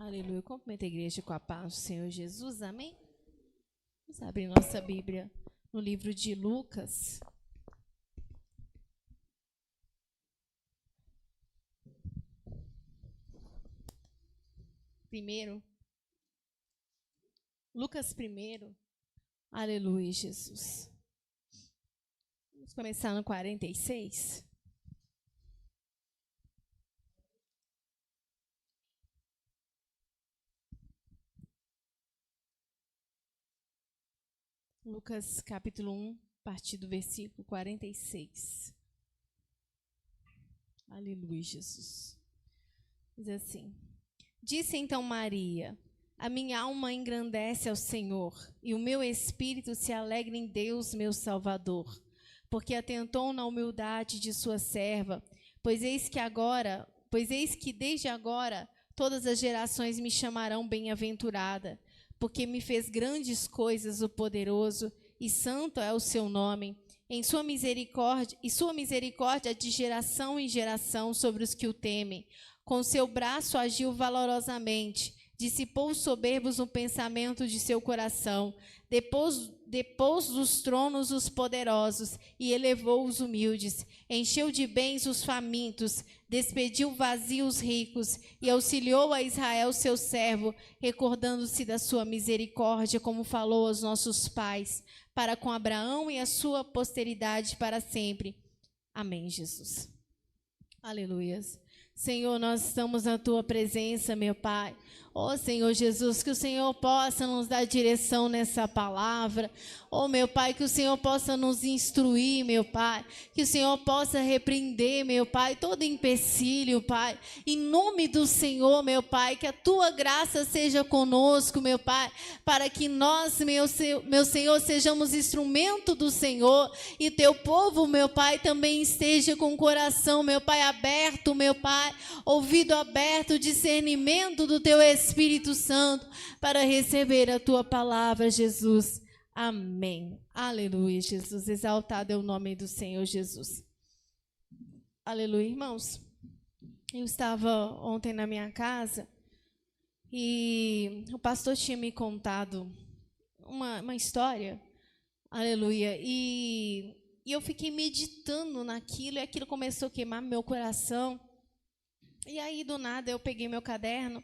Aleluia. Cumprimento a igreja com a paz do Senhor Jesus. Amém? Vamos abrir nossa Bíblia no livro de Lucas. Primeiro. Lucas primeiro. Aleluia, Jesus. Vamos começar no 46. Lucas capítulo 1, a partir do versículo 46. Aleluia, Jesus. Diz assim: Disse então Maria: A minha alma engrandece ao Senhor, e o meu espírito se alegra em Deus, meu Salvador, porque atentou na humildade de sua serva, pois eis que desde agora todas as gerações me chamarão bem-aventurada, porque me fez grandes coisas o poderoso, e santo é o seu nome. Em sua misericórdia de geração em geração sobre os que o temem. Com seu braço agiu valorosamente, dissipou os soberbos no pensamento de seu coração, depôs dos tronos os poderosos e elevou os humildes, encheu de bens os famintos, despediu vazios os ricos e auxiliou a Israel seu servo, recordando-se da sua misericórdia, como falou aos nossos pais, para com Abraão e a sua posteridade para sempre. Amém, Jesus. Aleluias. Senhor, nós estamos na tua presença, meu Pai. Ó Senhor Jesus, que o Senhor possa nos dar direção nessa palavra. Ó meu Pai, que o Senhor possa nos instruir, meu Pai. Que o Senhor possa repreender, meu Pai, todo empecilho, Pai. Em nome do Senhor, meu Pai, que a tua graça seja conosco, meu Pai, para que nós, meu Senhor, sejamos instrumento do Senhor e teu povo, meu Pai, também esteja com o coração, meu Pai, aberto, meu Pai, ouvido aberto, discernimento do teu Espírito Santo para receber a tua palavra, Jesus. Amém. Aleluia, Jesus. Exaltado é o nome do Senhor Jesus. Aleluia, irmãos. Eu estava ontem na minha casa e o pastor tinha me contado uma história. Aleluia. E eu fiquei meditando naquilo e aquilo começou a queimar meu coração. E aí, do nada, eu peguei meu caderno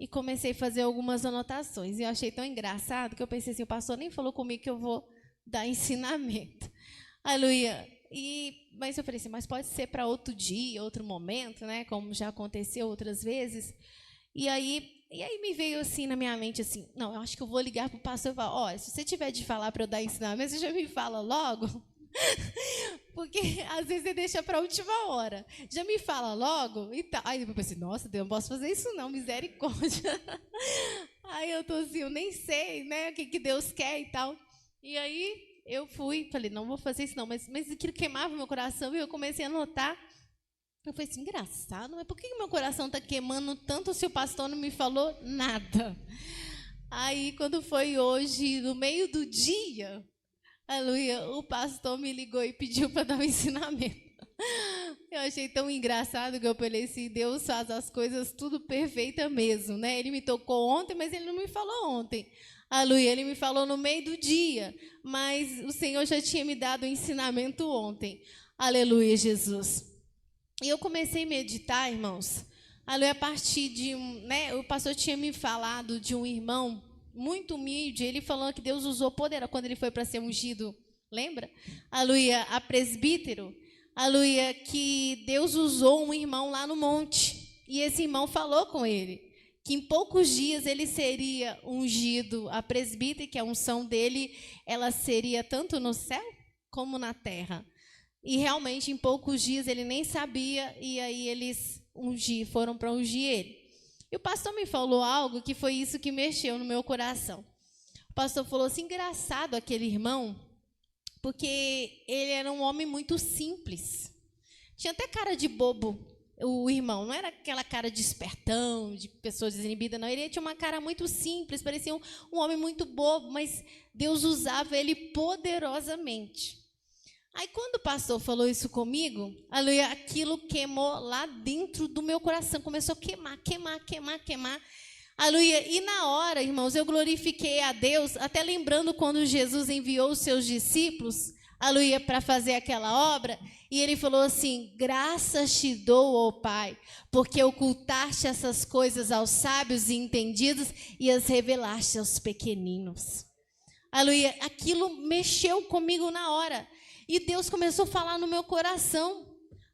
e comecei a fazer algumas anotações. E eu achei tão engraçado que eu pensei assim, o pastor nem falou comigo que eu vou dar ensinamento. Aleluia. Mas eu falei assim, mas pode ser para outro dia, outro momento, né? Como já aconteceu outras vezes. E aí me veio assim na minha mente assim, não, eu acho que eu vou ligar para o pastor e falar, olha, se você tiver de falar para eu dar ensinamento, você já me fala logo. Porque às vezes você deixa para a última hora. Já me fala logo e tal. Aí eu pensei, nossa, Deus, não posso fazer isso não, misericórdia. Aí eu tô assim, eu nem sei, né, o que Deus quer e tal. E aí eu falei, não vou fazer isso não, mas aquilo queimava meu coração e eu comecei a notar. Eu falei assim, engraçado, mas por que meu coração está queimando tanto se o pastor não me falou nada? Aí quando foi hoje, no meio do dia, aleluia, o pastor me ligou e pediu para dar um ensinamento. Eu achei tão engraçado que eu falei assim, Deus faz as coisas tudo perfeita mesmo, né? Ele me tocou ontem, mas ele não me falou ontem. Aleluia, ele me falou no meio do dia, mas o Senhor já tinha me dado o ensinamento ontem. Aleluia, Jesus. E eu comecei a meditar, irmãos, aleluia, a partir de o pastor tinha me falado de um irmão muito humilde, ele falou que Deus usou poder quando ele foi para ser ungido, lembra? Aleluia, a presbítero, aleluia, que Deus usou um irmão lá no monte, e esse irmão falou com ele, que em poucos dias ele seria ungido, a presbítero, que a unção dele, ela seria tanto no céu como na terra, e realmente em poucos dias ele nem sabia, e aí eles foram para ungir ele. E o pastor me falou algo que foi isso que mexeu no meu coração. O pastor falou assim, engraçado aquele irmão, porque ele era um homem muito simples. Tinha até cara de bobo, o irmão. Não era aquela cara de espertão, de pessoa desinibida, não. Ele tinha uma cara muito simples, parecia um homem muito bobo, mas Deus usava ele poderosamente. Aí, quando o pastor falou isso comigo, aleluia, aquilo queimou lá dentro do meu coração. Começou a queimar. Aleluia. E na hora, irmãos, eu glorifiquei a Deus, até lembrando quando Jesus enviou os seus discípulos, aleluia, para fazer aquela obra, e ele falou assim: graças te dou, ó Pai, porque ocultaste essas coisas aos sábios e entendidos e as revelaste aos pequeninos. Aleluia. Aquilo mexeu comigo na hora, e Deus começou a falar no meu coração.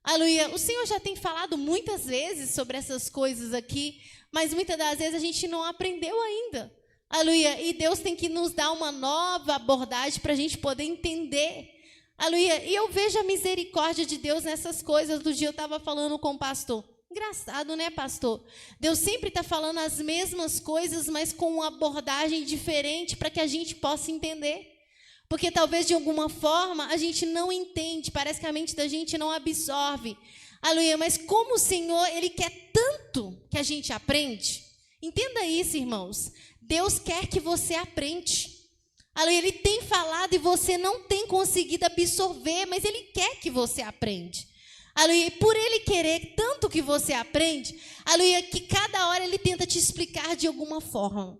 Aleluia. O Senhor já tem falado muitas vezes sobre essas coisas aqui, mas muitas das vezes a gente não aprendeu ainda. Aleluia. E Deus tem que nos dar uma nova abordagem para a gente poder entender. Aleluia. E eu vejo a misericórdia de Deus nessas coisas. Do dia eu estava falando com o pastor. Engraçado, né, pastor? Deus sempre está falando as mesmas coisas, mas com uma abordagem diferente para que a gente possa entender. Porque talvez de alguma forma a gente não entende, parece que a mente da gente não absorve. Aleluia, mas como o Senhor, Ele quer tanto que a gente aprende. Entenda isso, irmãos. Deus quer que você aprende. Aleluia, Ele tem falado e você não tem conseguido absorver, mas Ele quer que você aprende. Aleluia, e por Ele querer tanto que você aprende, aleluia, que cada hora Ele tenta te explicar de alguma forma.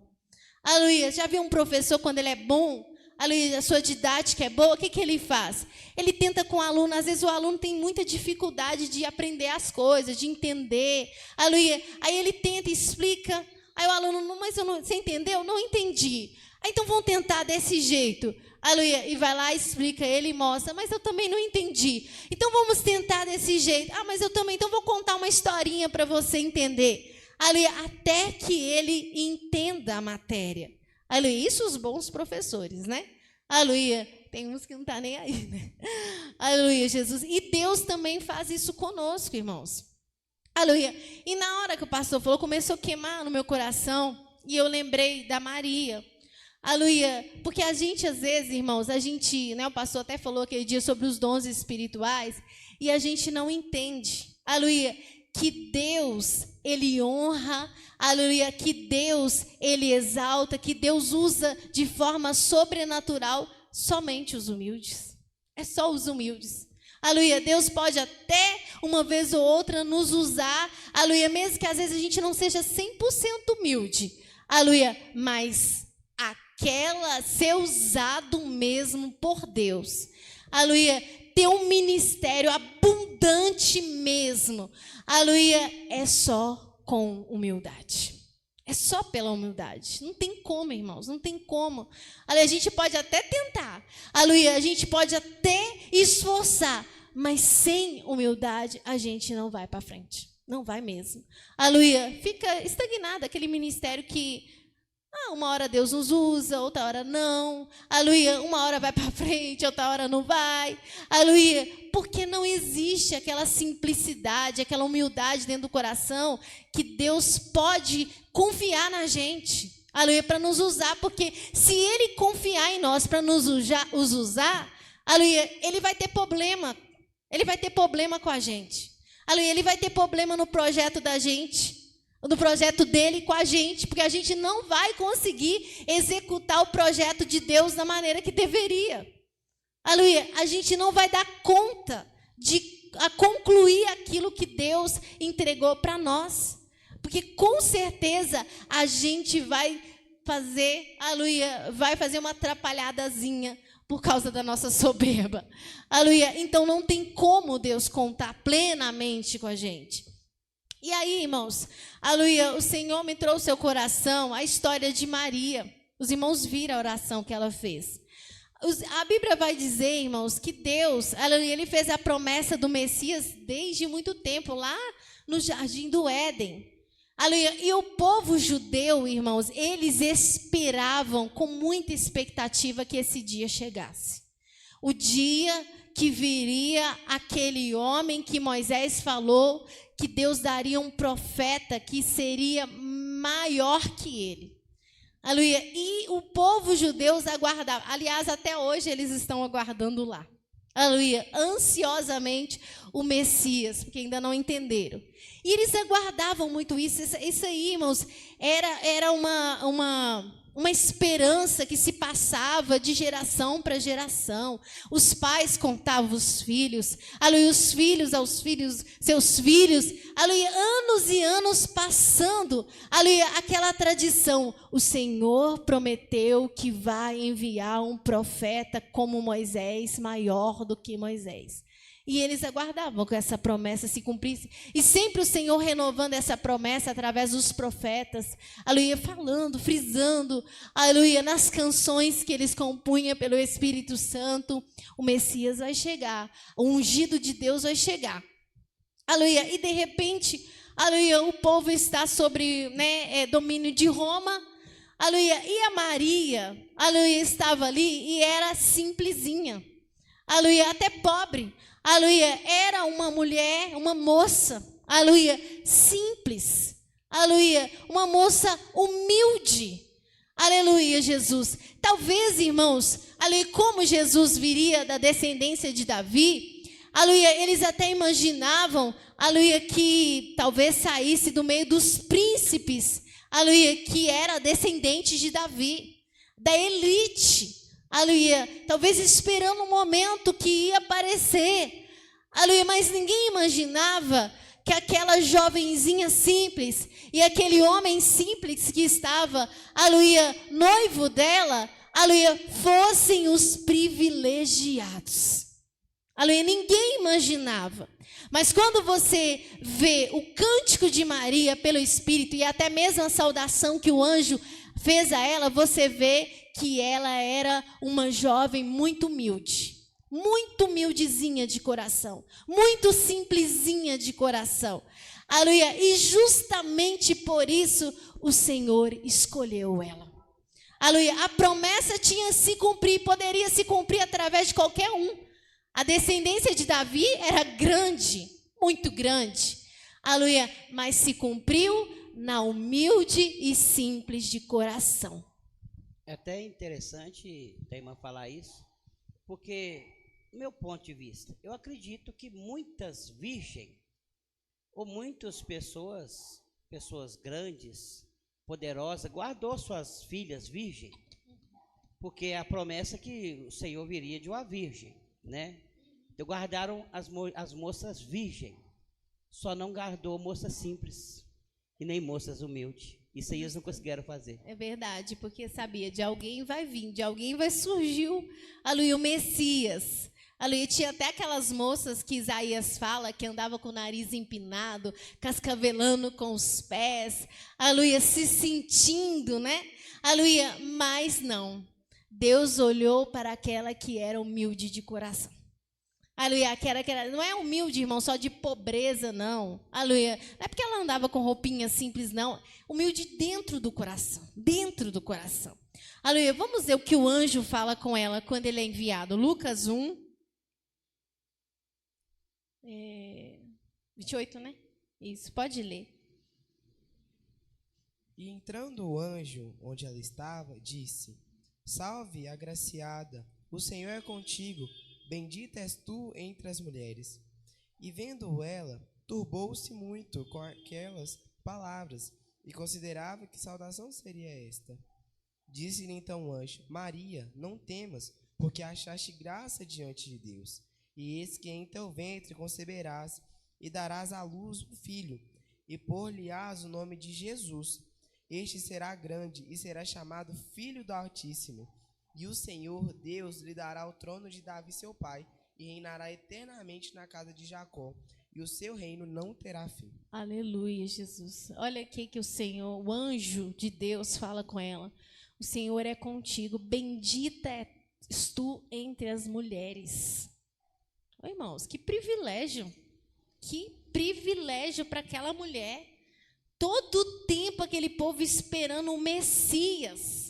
Aleluia, já viu um professor quando ele é bom? Aleluia, a sua didática é boa, o que ele faz? Ele tenta com o aluno, às vezes o aluno tem muita dificuldade de aprender as coisas, de entender. Aleluia, aí ele tenta e explica, aí o aluno, não, mas eu não, você entendeu? Não entendi. Aí, então vamos tentar desse jeito. Aleluia, e vai lá, explica ele e mostra, mas eu também não entendi. Então vamos tentar desse jeito. Ah, mas eu também, então vou contar uma historinha para você entender. Aleluia, até que ele entenda a matéria. Aleluia, isso os bons professores, né? Aleluia, tem uns que não estão nem aí, né? Aleluia, Jesus. E Deus também faz isso conosco, irmãos. Aleluia. E na hora que o pastor falou, começou a queimar no meu coração, e eu lembrei da Maria. Aleluia, porque a gente, às vezes, irmãos, né, o pastor até falou aquele dia sobre os dons espirituais, e a gente não entende, aleluia, que Deus, Ele honra, aleluia, que Deus, Ele exalta, que Deus usa de forma sobrenatural somente os humildes. É só os humildes. Aleluia, Deus pode até uma vez ou outra nos usar, aleluia, mesmo que às vezes a gente não seja 100% humilde, aleluia, mas ser usado mesmo por Deus, aleluia, ter um ministério abundante mesmo, aleluia, é só com humildade, é só pela humildade, não tem como, irmãos, não tem como, aleluia, a gente pode até tentar, aleluia, a gente pode até esforçar, mas sem humildade a gente não vai para frente, não vai mesmo, aleluia, fica estagnado aquele ministério que uma hora Deus nos usa, outra hora não. Aleluia, uma hora vai para frente, outra hora não vai. Aleluia, porque não existe aquela simplicidade, aquela humildade dentro do coração que Deus pode confiar na gente. Aleluia, para nos usar, porque se Ele confiar em nós para nos usar, aleluia, Ele vai ter problema. Ele vai ter problema com a gente. Aleluia, Ele vai ter problema no projeto da gente. No projeto dele com a gente, porque a gente não vai conseguir executar o projeto de Deus da maneira que deveria. Aleluia, a gente não vai dar conta de concluir aquilo que Deus entregou para nós, porque com certeza a gente vai fazer, aleluia, vai fazer uma atrapalhadazinha por causa da nossa soberba. Aleluia, então não tem como Deus contar plenamente com a gente. E aí, irmãos, aleluia, o Senhor me trouxe ao coração a história de Maria. Os irmãos viram a oração que ela fez. A Bíblia vai dizer, irmãos, que Deus, aleluia, Ele fez a promessa do Messias desde muito tempo, lá no Jardim do Éden. Aleluia, e o povo judeu, irmãos, eles esperavam com muita expectativa que esse dia chegasse. O dia que viria aquele homem que Moisés falou que Deus daria um profeta que seria maior que ele. Aleluia. E o povo judeu aguardava. Aliás, até hoje eles estão aguardando lá. Aleluia. Ansiosamente o Messias, porque ainda não entenderam. E eles aguardavam muito isso. Isso aí, irmãos, era uma esperança que se passava de geração para geração. Os pais contavam os filhos, aleluia, os filhos aos filhos, seus filhos, aleluia, anos e anos anos passando, aleluia, aquela tradição. O Senhor prometeu que vai enviar um profeta como Moisés, maior do que Moisés. E eles aguardavam que essa promessa se cumprisse. E sempre o Senhor renovando essa promessa através dos profetas. Aleluia, falando, frisando. Aleluia, nas canções que eles compunham pelo Espírito Santo. O Messias vai chegar. O ungido de Deus vai chegar. Aleluia. E de repente, aleluia, o povo está sobre, domínio de Roma. Aleluia. E a Maria, aleluia, estava ali e era simplesinha. Aleluia, até pobre. Aleluia, era uma mulher, uma moça, aleluia, simples, aleluia, uma moça humilde, aleluia, Jesus. Talvez, irmãos, aleluia, como Jesus viria da descendência de Davi, aleluia, eles até imaginavam, aleluia, que talvez saísse do meio dos príncipes, aleluia, que era descendente de Davi, da elite. Aleluia, talvez esperando um momento que ia aparecer, aleluia, mas ninguém imaginava que aquela jovenzinha simples e aquele homem simples que estava, aleluia, noivo dela, aleluia, fossem os privilegiados. Aleluia, ninguém imaginava. Mas quando você vê o cântico de Maria pelo Espírito e até mesmo a saudação que o anjo fez a ela, você vê que ela era uma jovem muito humildezinha de coração, muito simplesinha de coração. Aleluia, e justamente por isso o Senhor escolheu ela. Aleluia, a promessa tinha se cumprir, poderia se cumprir através de qualquer um. A descendência de Davi era grande, muito grande. Aleluia, mas se cumpriu na humilde e simples de coração. É até interessante a irmã falar isso, porque, do meu ponto de vista, eu acredito que muitas virgens, ou muitas pessoas grandes, poderosas, guardou suas filhas virgens, porque a promessa é que o Senhor viria de uma virgem, né? Então guardaram as moças virgens, só não guardou moças simples e nem moças humildes. Isso aí eles não conseguiram fazer. É verdade, porque sabia, de alguém vai vir, de alguém vai surgir, aleluia, o Messias. Aleluia, tinha até aquelas moças que Isaías fala, que andava com o nariz empinado, cascavelando com os pés, aleluia, se sentindo, né? Aleluia, mas não. Deus olhou para aquela que era humilde de coração. Aleluia, aquela que era, não é humilde, irmão, só de pobreza, não. Aleluia, não é porque ela andava com roupinha simples, não. Humilde dentro do coração, dentro do coração. Aleluia, vamos ver o que o anjo fala com ela quando ele é enviado. Lucas 1, 28, né? Isso, pode ler. E entrando o anjo onde ela estava, disse: Salve, agraciada, o Senhor é contigo. Bendita és tu entre as mulheres. E vendo ela, turbou-se muito com aquelas palavras, e considerava que saudação seria esta. Disse-lhe então o anjo: Maria, não temas, porque achaste graça diante de Deus. E eis que em teu ventre conceberás, e darás à luz um filho, e pôr-lhe-ás o nome de Jesus. Este será grande, e será chamado Filho do Altíssimo. E o Senhor Deus lhe dará o trono de Davi seu pai, e reinará eternamente na casa de Jacó, e o seu reino não terá fim. Aleluia, Jesus. Olha aqui que o Senhor, o anjo de Deus, fala com ela. O Senhor é contigo, bendita és tu entre as mulheres. Oh, irmãos, que privilégio para aquela mulher. Todo o tempo aquele povo esperando o Messias.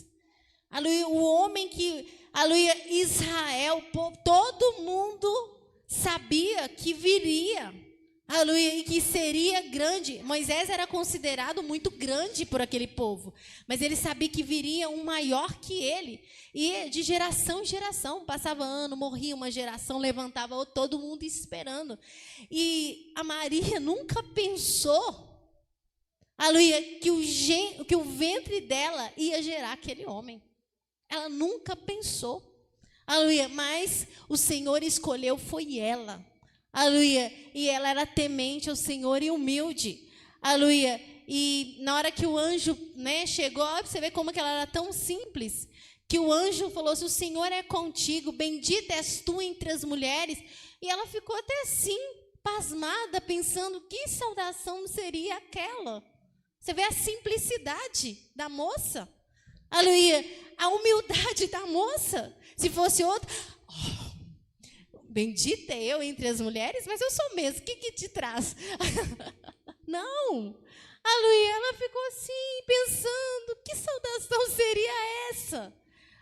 Aleluia, o homem que, aleluia, Israel, todo mundo sabia que viria, aleluia, e que seria grande. Moisés era considerado muito grande por aquele povo, mas ele sabia que viria um maior que ele, e de geração em geração, passava ano, morria uma geração, levantava todo mundo esperando. E a Maria nunca pensou, aleluia, que o ventre dela ia gerar aquele homem. Ela nunca pensou, aleluia, mas o Senhor escolheu, foi ela, aleluia, e ela era temente ao Senhor e humilde, Aleluia. E na hora que o anjo, né, chegou, você vê como que ela era tão simples, que o anjo falou assim, o Senhor é contigo, bendita és tu entre as mulheres. E ela ficou até assim, pasmada, pensando que saudação seria aquela. Você vê a simplicidade da moça. Aleluia. A humildade da moça. Se fosse outra, bendita é eu entre as mulheres, mas eu sou mesmo, o que te traz? Não. Aleluia. Ela ficou assim, pensando, que saudação seria essa?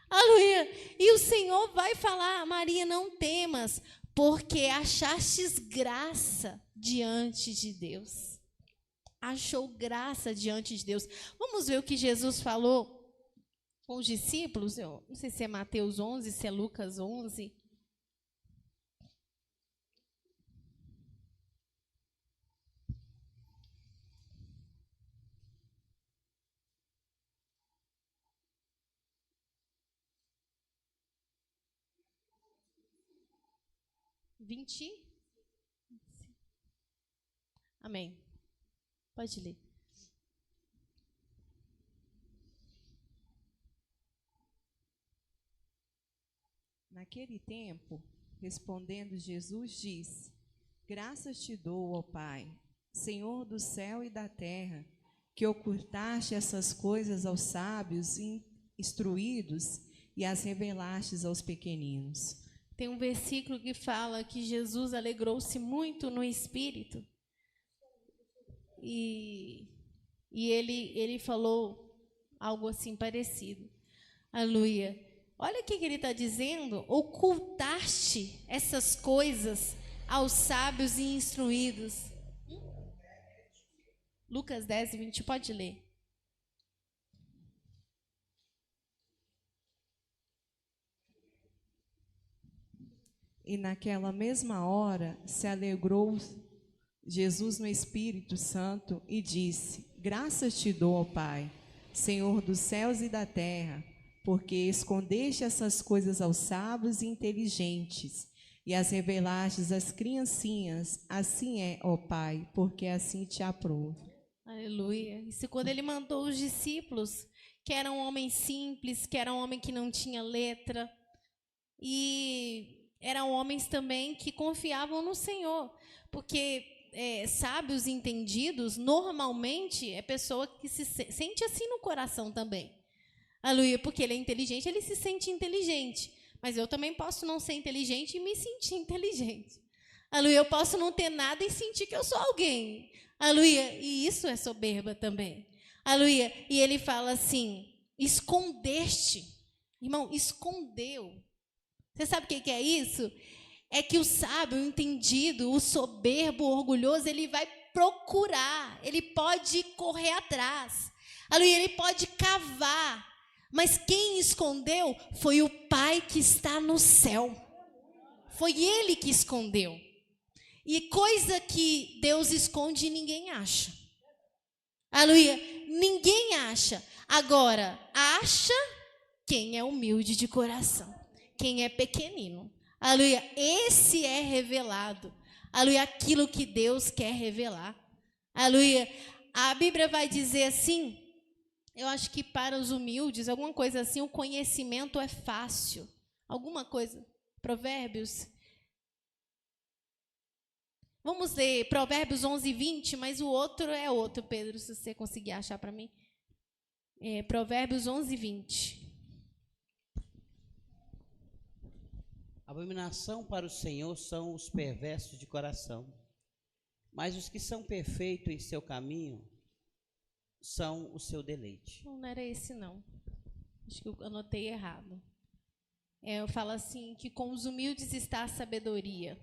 Aleluia. E o Senhor vai falar, Maria, não temas, porque achastes graça diante de Deus. Achou graça diante de Deus. Vamos ver o que Jesus falou com os discípulos? Eu não sei se é Mateus 11, se é Lucas 11. Amém. Pode ler. Naquele tempo, respondendo Jesus, disse: Graças te dou, ó Pai, Senhor do céu e da terra, que ocultaste essas coisas aos sábios e instruídos e as revelastes aos pequeninos. Tem um versículo que fala que Jesus alegrou-se muito no Espírito. E ele falou algo assim parecido. Aleluia. Olha o que ele está dizendo. Ocultaste essas coisas aos sábios e instruídos. Lucas 10, 20, pode ler. E naquela mesma hora se alegrou Jesus no Espírito Santo e disse: Graças te dou, ó Pai, Senhor dos céus e da terra, porque escondeste essas coisas aos sábios e inteligentes e as revelastes às criancinhas. Assim é, ó Pai, porque assim te aprovo. Aleluia. Isso quando ele mandou os discípulos, que eram homens simples, que eram homens que não tinham letra, e eram homens também que confiavam no Senhor, porque sábios e entendidos, normalmente, é pessoa que se sente assim no coração também. Aleluia, porque ele é inteligente, ele se sente inteligente. Mas eu também posso não ser inteligente e me sentir inteligente. Aleluia, eu posso não ter nada e sentir que eu sou alguém. Aleluia, e isso é soberba também. Aleluia, e ele fala assim, escondeste. Irmão, escondeu. Você sabe o que é isso? É que o sábio, o entendido, o soberbo, o orgulhoso, ele vai procurar, ele pode correr atrás. Aleluia, ele pode cavar. Mas quem escondeu foi o Pai que está no céu. Foi Ele que escondeu. E coisa que Deus esconde, ninguém acha. Aleluia, ninguém acha. Agora, acha quem é humilde de coração, quem é pequenino. Aleluia, esse é revelado. Aleluia, aquilo que Deus quer revelar. Aleluia, a Bíblia vai dizer assim, eu acho que para os humildes, alguma coisa assim, o conhecimento é fácil. Alguma coisa, Provérbios. Vamos ler Provérbios 11, 20, mas o outro é outro, Pedro, se você conseguir achar para mim. Provérbios 11, 20. Abominação para o Senhor são os perversos de coração, mas os que são perfeitos em seu caminho são o seu deleite. Não era esse, não. Acho que eu anotei errado. Eu falo assim, que com os humildes está a sabedoria.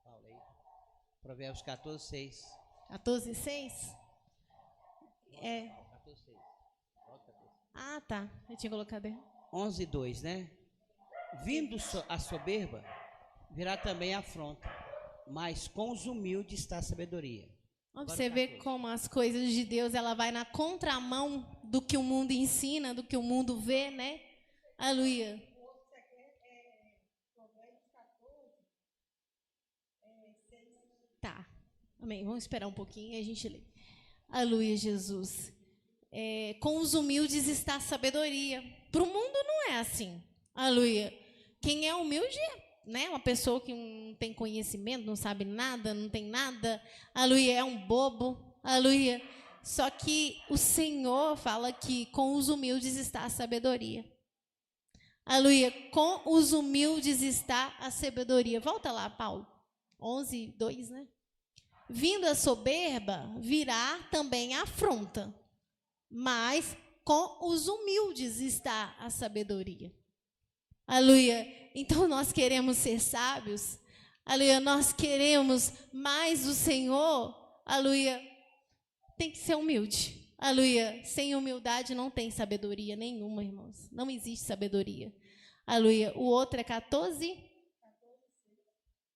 Paulo aí. Provérbios 14, 6. 14, 6? 14, 6. Ah, tá. Eu tinha colocado errado. 11, 2, né? Vindo a soberba, virá também a afronta, mas com os humildes está a sabedoria. Você vê como as coisas de Deus, ela vai na contramão do que o mundo ensina, do que o mundo vê, né? Aleluia. Tá. Amém. Vamos esperar um pouquinho e a gente lê. Aleluia, Jesus. Com os humildes está a sabedoria. Para o mundo não é assim. Aleluia. Quem é humilde, né? Uma pessoa que não tem conhecimento, não sabe nada, não tem nada. Aleluia, é um bobo. Aleluia. Só que o Senhor fala que com os humildes está a sabedoria. Aleluia. Com os humildes está a sabedoria. Volta lá, Paulo. 11, 2, né? Vindo a soberba, virá também a afronta. Mas com os humildes está a sabedoria. Aleluia. Então nós queremos ser sábios. Aleluia. Nós queremos mais do Senhor. Aleluia. Tem que ser humilde. Aleluia. Sem humildade não tem sabedoria nenhuma, irmãos. Não existe sabedoria. Aleluia. O outro é 14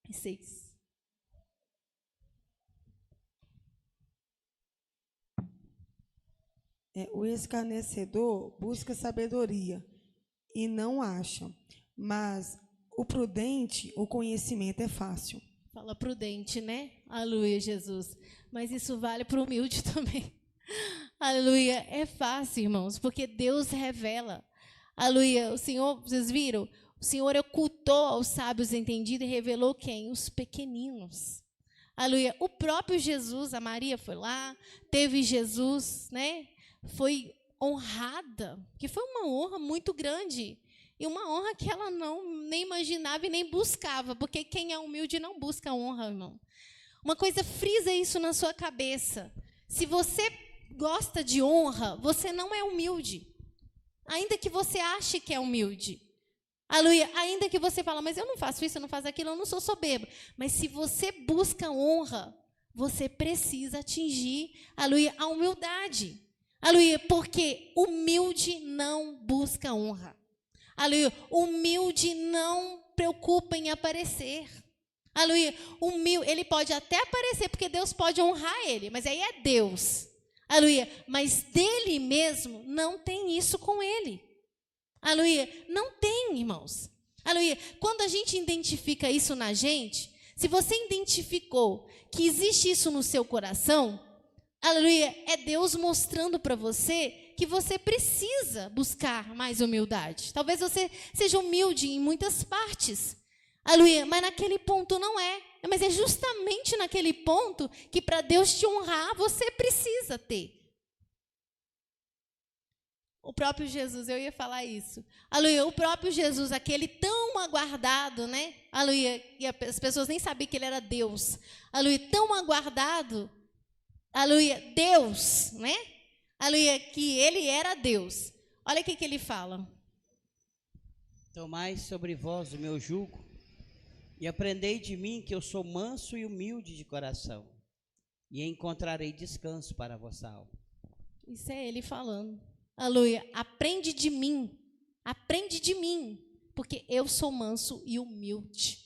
e 6. O escarnecedor busca sabedoria e não acha, mas o prudente, o conhecimento é fácil. Fala prudente, né? Aleluia, Jesus. Mas isso vale para o humilde também. Aleluia. É fácil, irmãos, porque Deus revela. Aleluia. O Senhor, vocês viram? O Senhor ocultou aos sábios entendidos e revelou quem? Os pequeninos. Aleluia. O próprio Jesus, a Maria foi lá, teve Jesus, né? Foi honrada, que foi uma honra muito grande. E uma honra que ela nem imaginava e nem buscava, porque quem é humilde não busca honra, irmão. Uma coisa, frisa isso na sua cabeça. Se você gosta de honra, você não é humilde. Ainda que você ache que é humilde. Aleluia. Ainda que você fala, mas eu não faço isso, eu não faço aquilo, eu não sou soberbo. Mas se você busca honra, você precisa atingir, aleluia, a humildade. Aleluia, porque humilde não busca honra. Aleluia, humilde não preocupa em aparecer. Aleluia, humilde, ele pode até aparecer, porque Deus pode honrar ele, mas aí é Deus. Aleluia, mas dele mesmo não tem isso com ele. Aleluia, não tem, irmãos. Aleluia, quando a gente identifica isso na gente, se você identificou que existe isso no seu coração, aleluia, é Deus mostrando para você que você precisa buscar mais humildade. Talvez você seja humilde em muitas partes, aleluia, mas naquele ponto não é. Mas é justamente naquele ponto que para Deus te honrar, você precisa ter. O próprio Jesus, eu ia falar isso. Aleluia, o próprio Jesus, aquele tão aguardado, né? Aleluia, e as pessoas nem sabiam que ele era Deus. Aleluia, tão aguardado. Aleluia, Deus, né? Aleluia, que ele era Deus. Olha o que ele fala. Tomai sobre vós o meu jugo e aprendei de mim que eu sou manso e humilde de coração, e encontrarei descanso para a vossa alma. Isso é ele falando. Aleluia, aprende de mim, porque eu sou manso e humilde.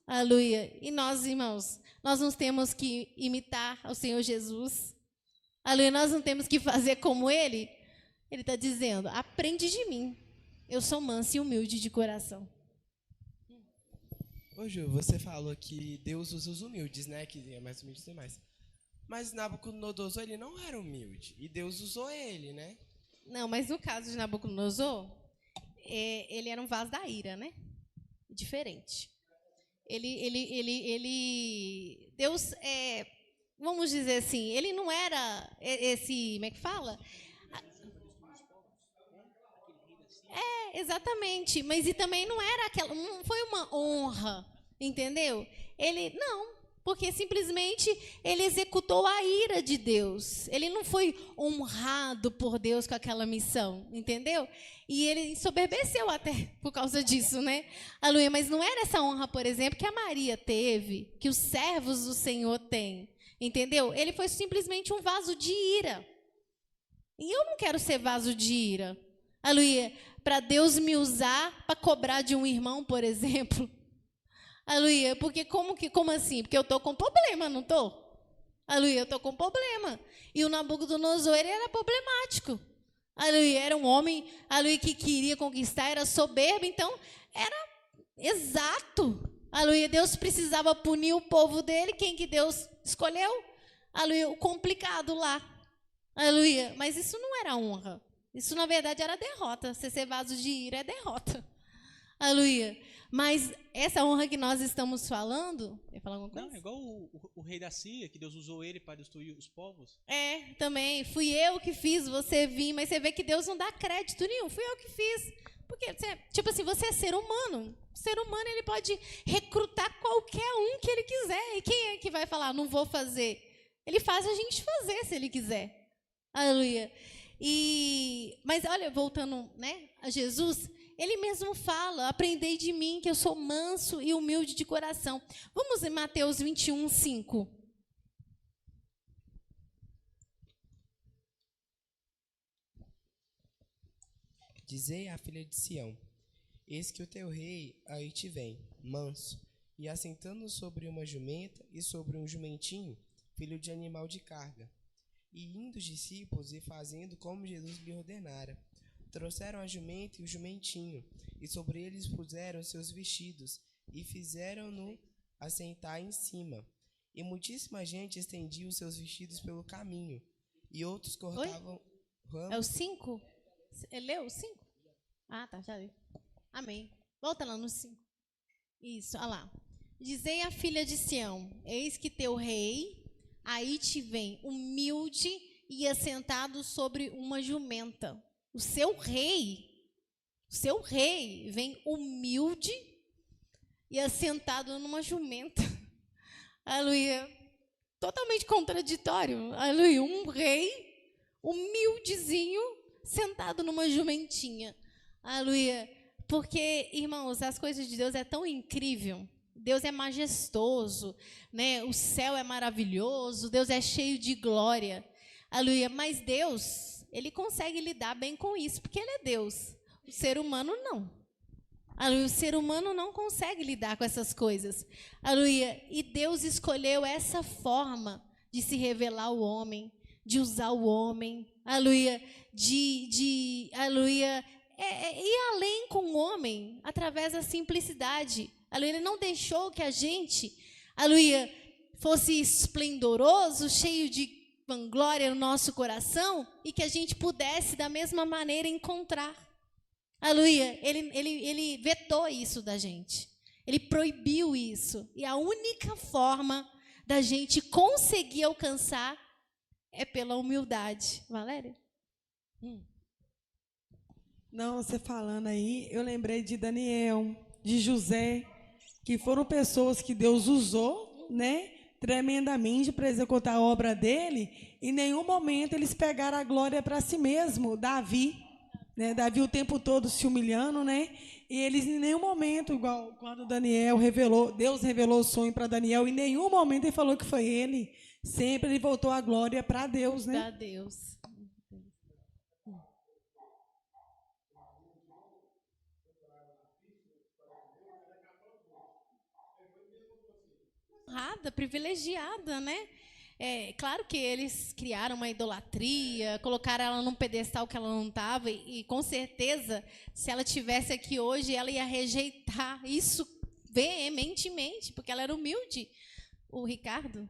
Aleluia. E nós, irmãos, nós não temos que imitar ao Senhor Jesus. Aleluia, nós não temos que fazer como ele. Ele está dizendo, aprende de mim. Eu sou manso e humilde de coração. Ô Ju, você falou que Deus usa os humildes, né? Que é mais humilde e mais. Mas Nabucodonosor, ele não era humilde. E Deus usou ele, né? Não, mas no caso de Nabucodonosor, ele era um vaso da ira, né? Diferente. Deus, vamos dizer assim, ele não era esse, como é que fala? Exatamente, mas e também não era aquela, não foi uma honra, entendeu? Não, porque simplesmente ele executou a ira de Deus. Ele não foi honrado por Deus com aquela missão, entendeu? E ele ensoberbeceu até por causa disso, né? Aleluia, mas não era essa honra, por exemplo, que a Maria teve, que os servos do Senhor têm, entendeu? Ele foi simplesmente um vaso de ira. E eu não quero ser vaso de ira. Aleluia, para Deus me usar para cobrar de um irmão, por exemplo. Aleluia, porque como assim? Porque eu estou com problema, não estou? Aleluia, eu estou com problema. E o Nabucodonosor, ele era problemático. Aleluia, era um homem, aleluia, que queria conquistar, era soberbo, então era exato. Aleluia, Deus precisava punir o povo dele, quem que Deus escolheu? Aleluia, o complicado lá. Aleluia, mas isso não era honra. Isso, na verdade, era derrota. Você ser vaso de ira é derrota. Aleluia. Mas essa honra que nós estamos falando... Quer falar alguma coisa? Não, é igual o rei da Síria, que Deus usou ele para destruir os povos. É, também. Fui eu que fiz, você vir. Mas você vê que Deus não dá crédito nenhum. Fui eu que fiz. Porque, tipo assim, você é ser humano. O ser humano, ele pode recrutar qualquer um que ele quiser. E quem é que vai falar, não vou fazer? Ele faz a gente fazer, se ele quiser. Aleluia. Mas, olha, voltando, né, a Jesus... Ele mesmo fala, aprendei de mim que eu sou manso e humilde de coração. Vamos em Mateus 21, 5. Dizei à filha de Sião, eis que o teu rei aí te vem, manso, e assentando sobre uma jumenta e sobre um jumentinho, filho de animal de carga. E indo os discípulos e fazendo como Jesus lhe ordenara, trouxeram a jumenta e o jumentinho, e sobre eles puseram seus vestidos, e fizeram-no assentar em cima. E muitíssima gente estendia os seus vestidos pelo caminho, e outros cortavam ramos. É o 5? Leu o 5? Ah, tá, já li. Amém. Volta lá no 5. Isso, olha lá. Dizei à filha de Sião, eis que teu rei aí te vem, humilde e assentado sobre uma jumenta. O seu rei vem humilde e assentado numa jumenta. Aleluia. Totalmente contraditório. Aleluia. Um rei humildezinho sentado numa jumentinha. Aleluia. Porque, irmãos, as coisas de Deus é tão incrível. Deus é majestoso, né? O céu é maravilhoso, Deus é cheio de glória. Aleluia. Mas Deus, ele consegue lidar bem com isso, porque ele é Deus. O ser humano não. Aleluia. O ser humano não consegue lidar com essas coisas. Aleluia. E Deus escolheu essa forma de se revelar ao homem, de usar o homem. Aleluia. Aleluia. Ir além com o homem, através da simplicidade. Aleluia. Ele não deixou que a gente, aleluia, fosse esplendoroso, cheio de vanglória no nosso coração, e que a gente pudesse, da mesma maneira, encontrar. Aleluia. Ele vetou isso da gente. Ele proibiu isso. E a única forma da gente conseguir alcançar é pela humildade. Valéria? Não, você falando aí, eu lembrei de Daniel, de José, que foram pessoas que Deus usou, né, tremendamente para executar a obra dele. Em nenhum momento eles pegaram a glória para si mesmo. Davi, né, Davi o tempo todo se humilhando, né, e eles em nenhum momento, igual quando Daniel Deus revelou o sonho para Daniel, em nenhum momento ele falou que foi ele. Sempre ele voltou a glória para Deus, né? Para Deus. Honrada, privilegiada, né? É claro que eles criaram uma idolatria, colocaram ela num pedestal que ela não estava, e com certeza, se ela tivesse aqui hoje, ela ia rejeitar isso veementemente, porque ela era humilde. O Ricardo?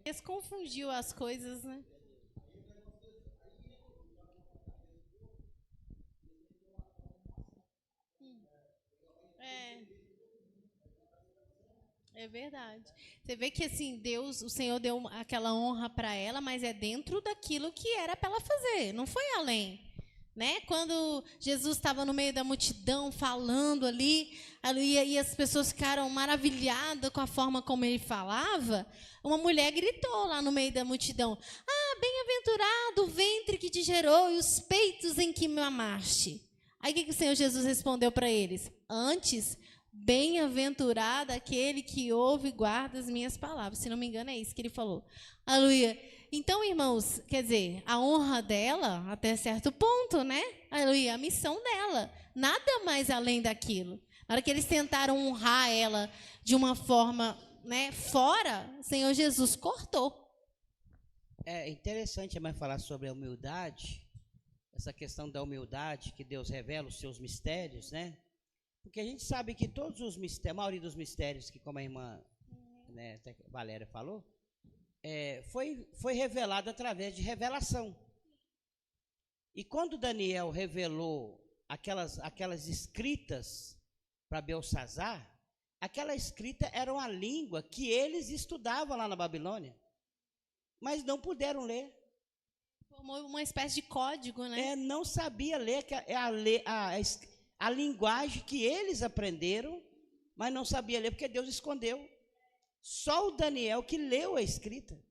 Eles confundiu as coisas, né? É verdade. Você vê que assim, Deus, o Senhor deu aquela honra para ela, mas é dentro daquilo que era para ela fazer, não foi além, né? Quando Jesus estava no meio da multidão falando ali, e as pessoas ficaram maravilhadas com a forma como ele falava, uma mulher gritou lá no meio da multidão: "Ah, bem-aventurado o ventre que te gerou e os peitos em que me amaste." Aí o que o Senhor Jesus respondeu para eles? Antes, bem-aventurado aquele que ouve e guarda as minhas palavras. Se não me engano, é isso que ele falou. Aleluia. Então, irmãos, quer dizer, a honra dela, até certo ponto, né? Aleluia, a missão dela. Nada mais além daquilo. Na hora que eles tentaram honrar ela de uma forma, né, fora, o Senhor Jesus cortou. É interessante a mãe falar sobre a humildade, essa questão da humildade, que Deus revela os seus mistérios, né? Porque a gente sabe que todos os mistérios, a maioria dos mistérios, que como a irmã, né, Valéria falou, foi revelado através de revelação. E quando Daniel revelou aquelas escritas para Belsazar, aquela escrita era uma língua que eles estudavam lá na Babilônia, mas não puderam ler. Formou uma espécie de código, né? Não sabia ler, que a linguagem que eles aprenderam, mas não sabia ler porque Deus escondeu. Só o Daniel que leu a escrita,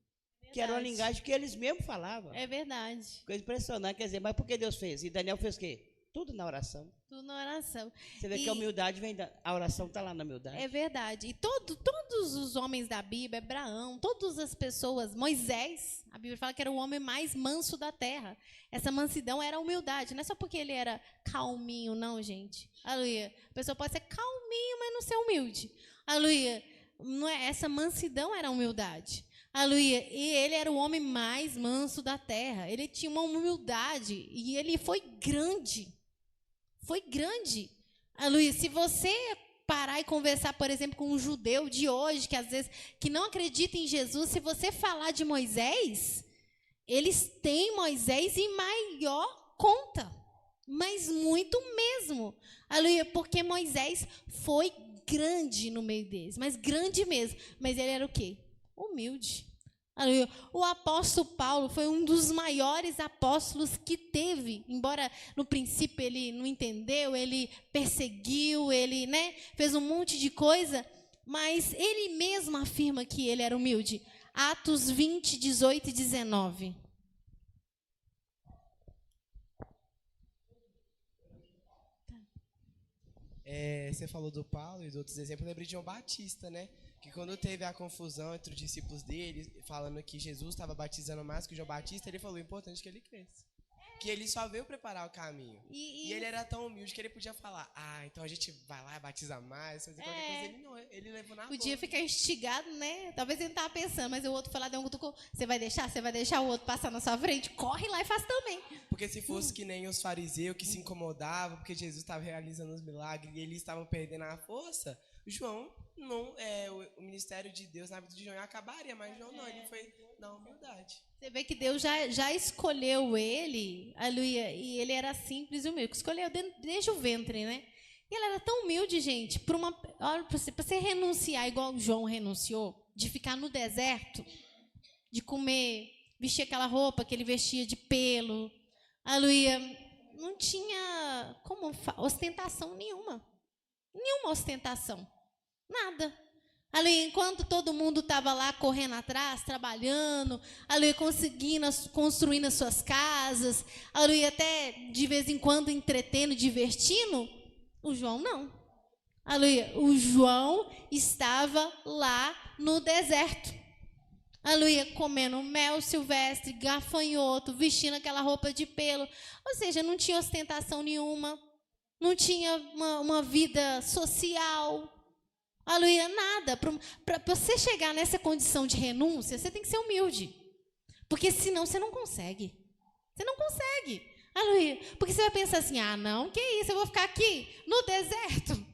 que era uma linguagem que eles mesmos falavam. É verdade. Coisa impressionante, quer dizer, mas por que Deus fez? E Daniel fez o quê? Tudo na oração. Tudo na oração. Você vê que a humildade vem a oração está lá na humildade. É verdade. E todos os homens da Bíblia, Abraão, todas as pessoas, Moisés, a Bíblia fala que era o homem mais manso da terra. Essa mansidão era a humildade. Não é só porque ele era calminho, não, gente. Aleluia. A pessoa pode ser calminho, mas não ser humilde. Aleluia. Não é, essa mansidão era a humildade. Aleluia. E ele era o homem mais manso da terra. Ele tinha uma humildade e ele foi grande. Foi grande. Aleluia. Se você parar e conversar, por exemplo, com um judeu de hoje, que às vezes que não acredita em Jesus, se você falar de Moisés, eles têm Moisés em maior conta. Mas muito mesmo. Aleluia. Porque Moisés foi grande no meio deles, mas grande mesmo. Mas ele era o quê? Humilde. Aleluia. O apóstolo Paulo foi um dos maiores apóstolos que teve, embora no princípio ele não entendeu, ele perseguiu, ele, né, fez um monte de coisa, mas ele mesmo afirma que ele era humilde. Atos 20, 18 e 19. Você falou do Paulo e de outros exemplos, eu lembrei de João Batista, né? Que quando teve a confusão entre os discípulos dele, falando que Jesus estava batizando mais que João Batista, ele falou, o importante é que ele cresça. Que ele só veio preparar o caminho. E ele era tão humilde que ele podia falar, então a gente vai lá e batiza mais, fazer qualquer coisa. Ele não, ele levou na podia boa. Ficar instigado, né? Talvez ele não estava pensando, mas o outro foi lá, deu um cutuco, você vai deixar o outro passar na sua frente? Corre lá e faz também. Porque se fosse que nem os fariseus que se incomodavam, porque Jesus estava realizando os milagres e eles estavam perdendo a força, João, não, o ministério de Deus na vida de João acabaria, mas João não, ele foi na humildade. Você vê que Deus já escolheu ele, aleluia, e ele era simples e humilde, escolheu desde o ventre, né? E ele era tão humilde, gente, para você renunciar igual João renunciou, de ficar no deserto, de comer, vestir aquela roupa que ele vestia de pelo, aleluia, não tinha ostentação nenhuma. Nenhuma ostentação. Nada. Ali, enquanto todo mundo estava lá correndo atrás, trabalhando, ali construindo as suas casas, ali até de vez em quando entretendo, divertindo, o João não. Ali, o João estava lá no deserto. Ali, comendo mel silvestre, gafanhoto, vestindo aquela roupa de pelo. Ou seja, não tinha ostentação nenhuma. Não tinha uma vida social, aleluia, nada. Para você chegar nessa condição de renúncia, você tem que ser humilde. Porque senão você não consegue. Você não consegue. Aleluia. Porque você vai pensar assim, não, que isso, eu vou ficar aqui no deserto.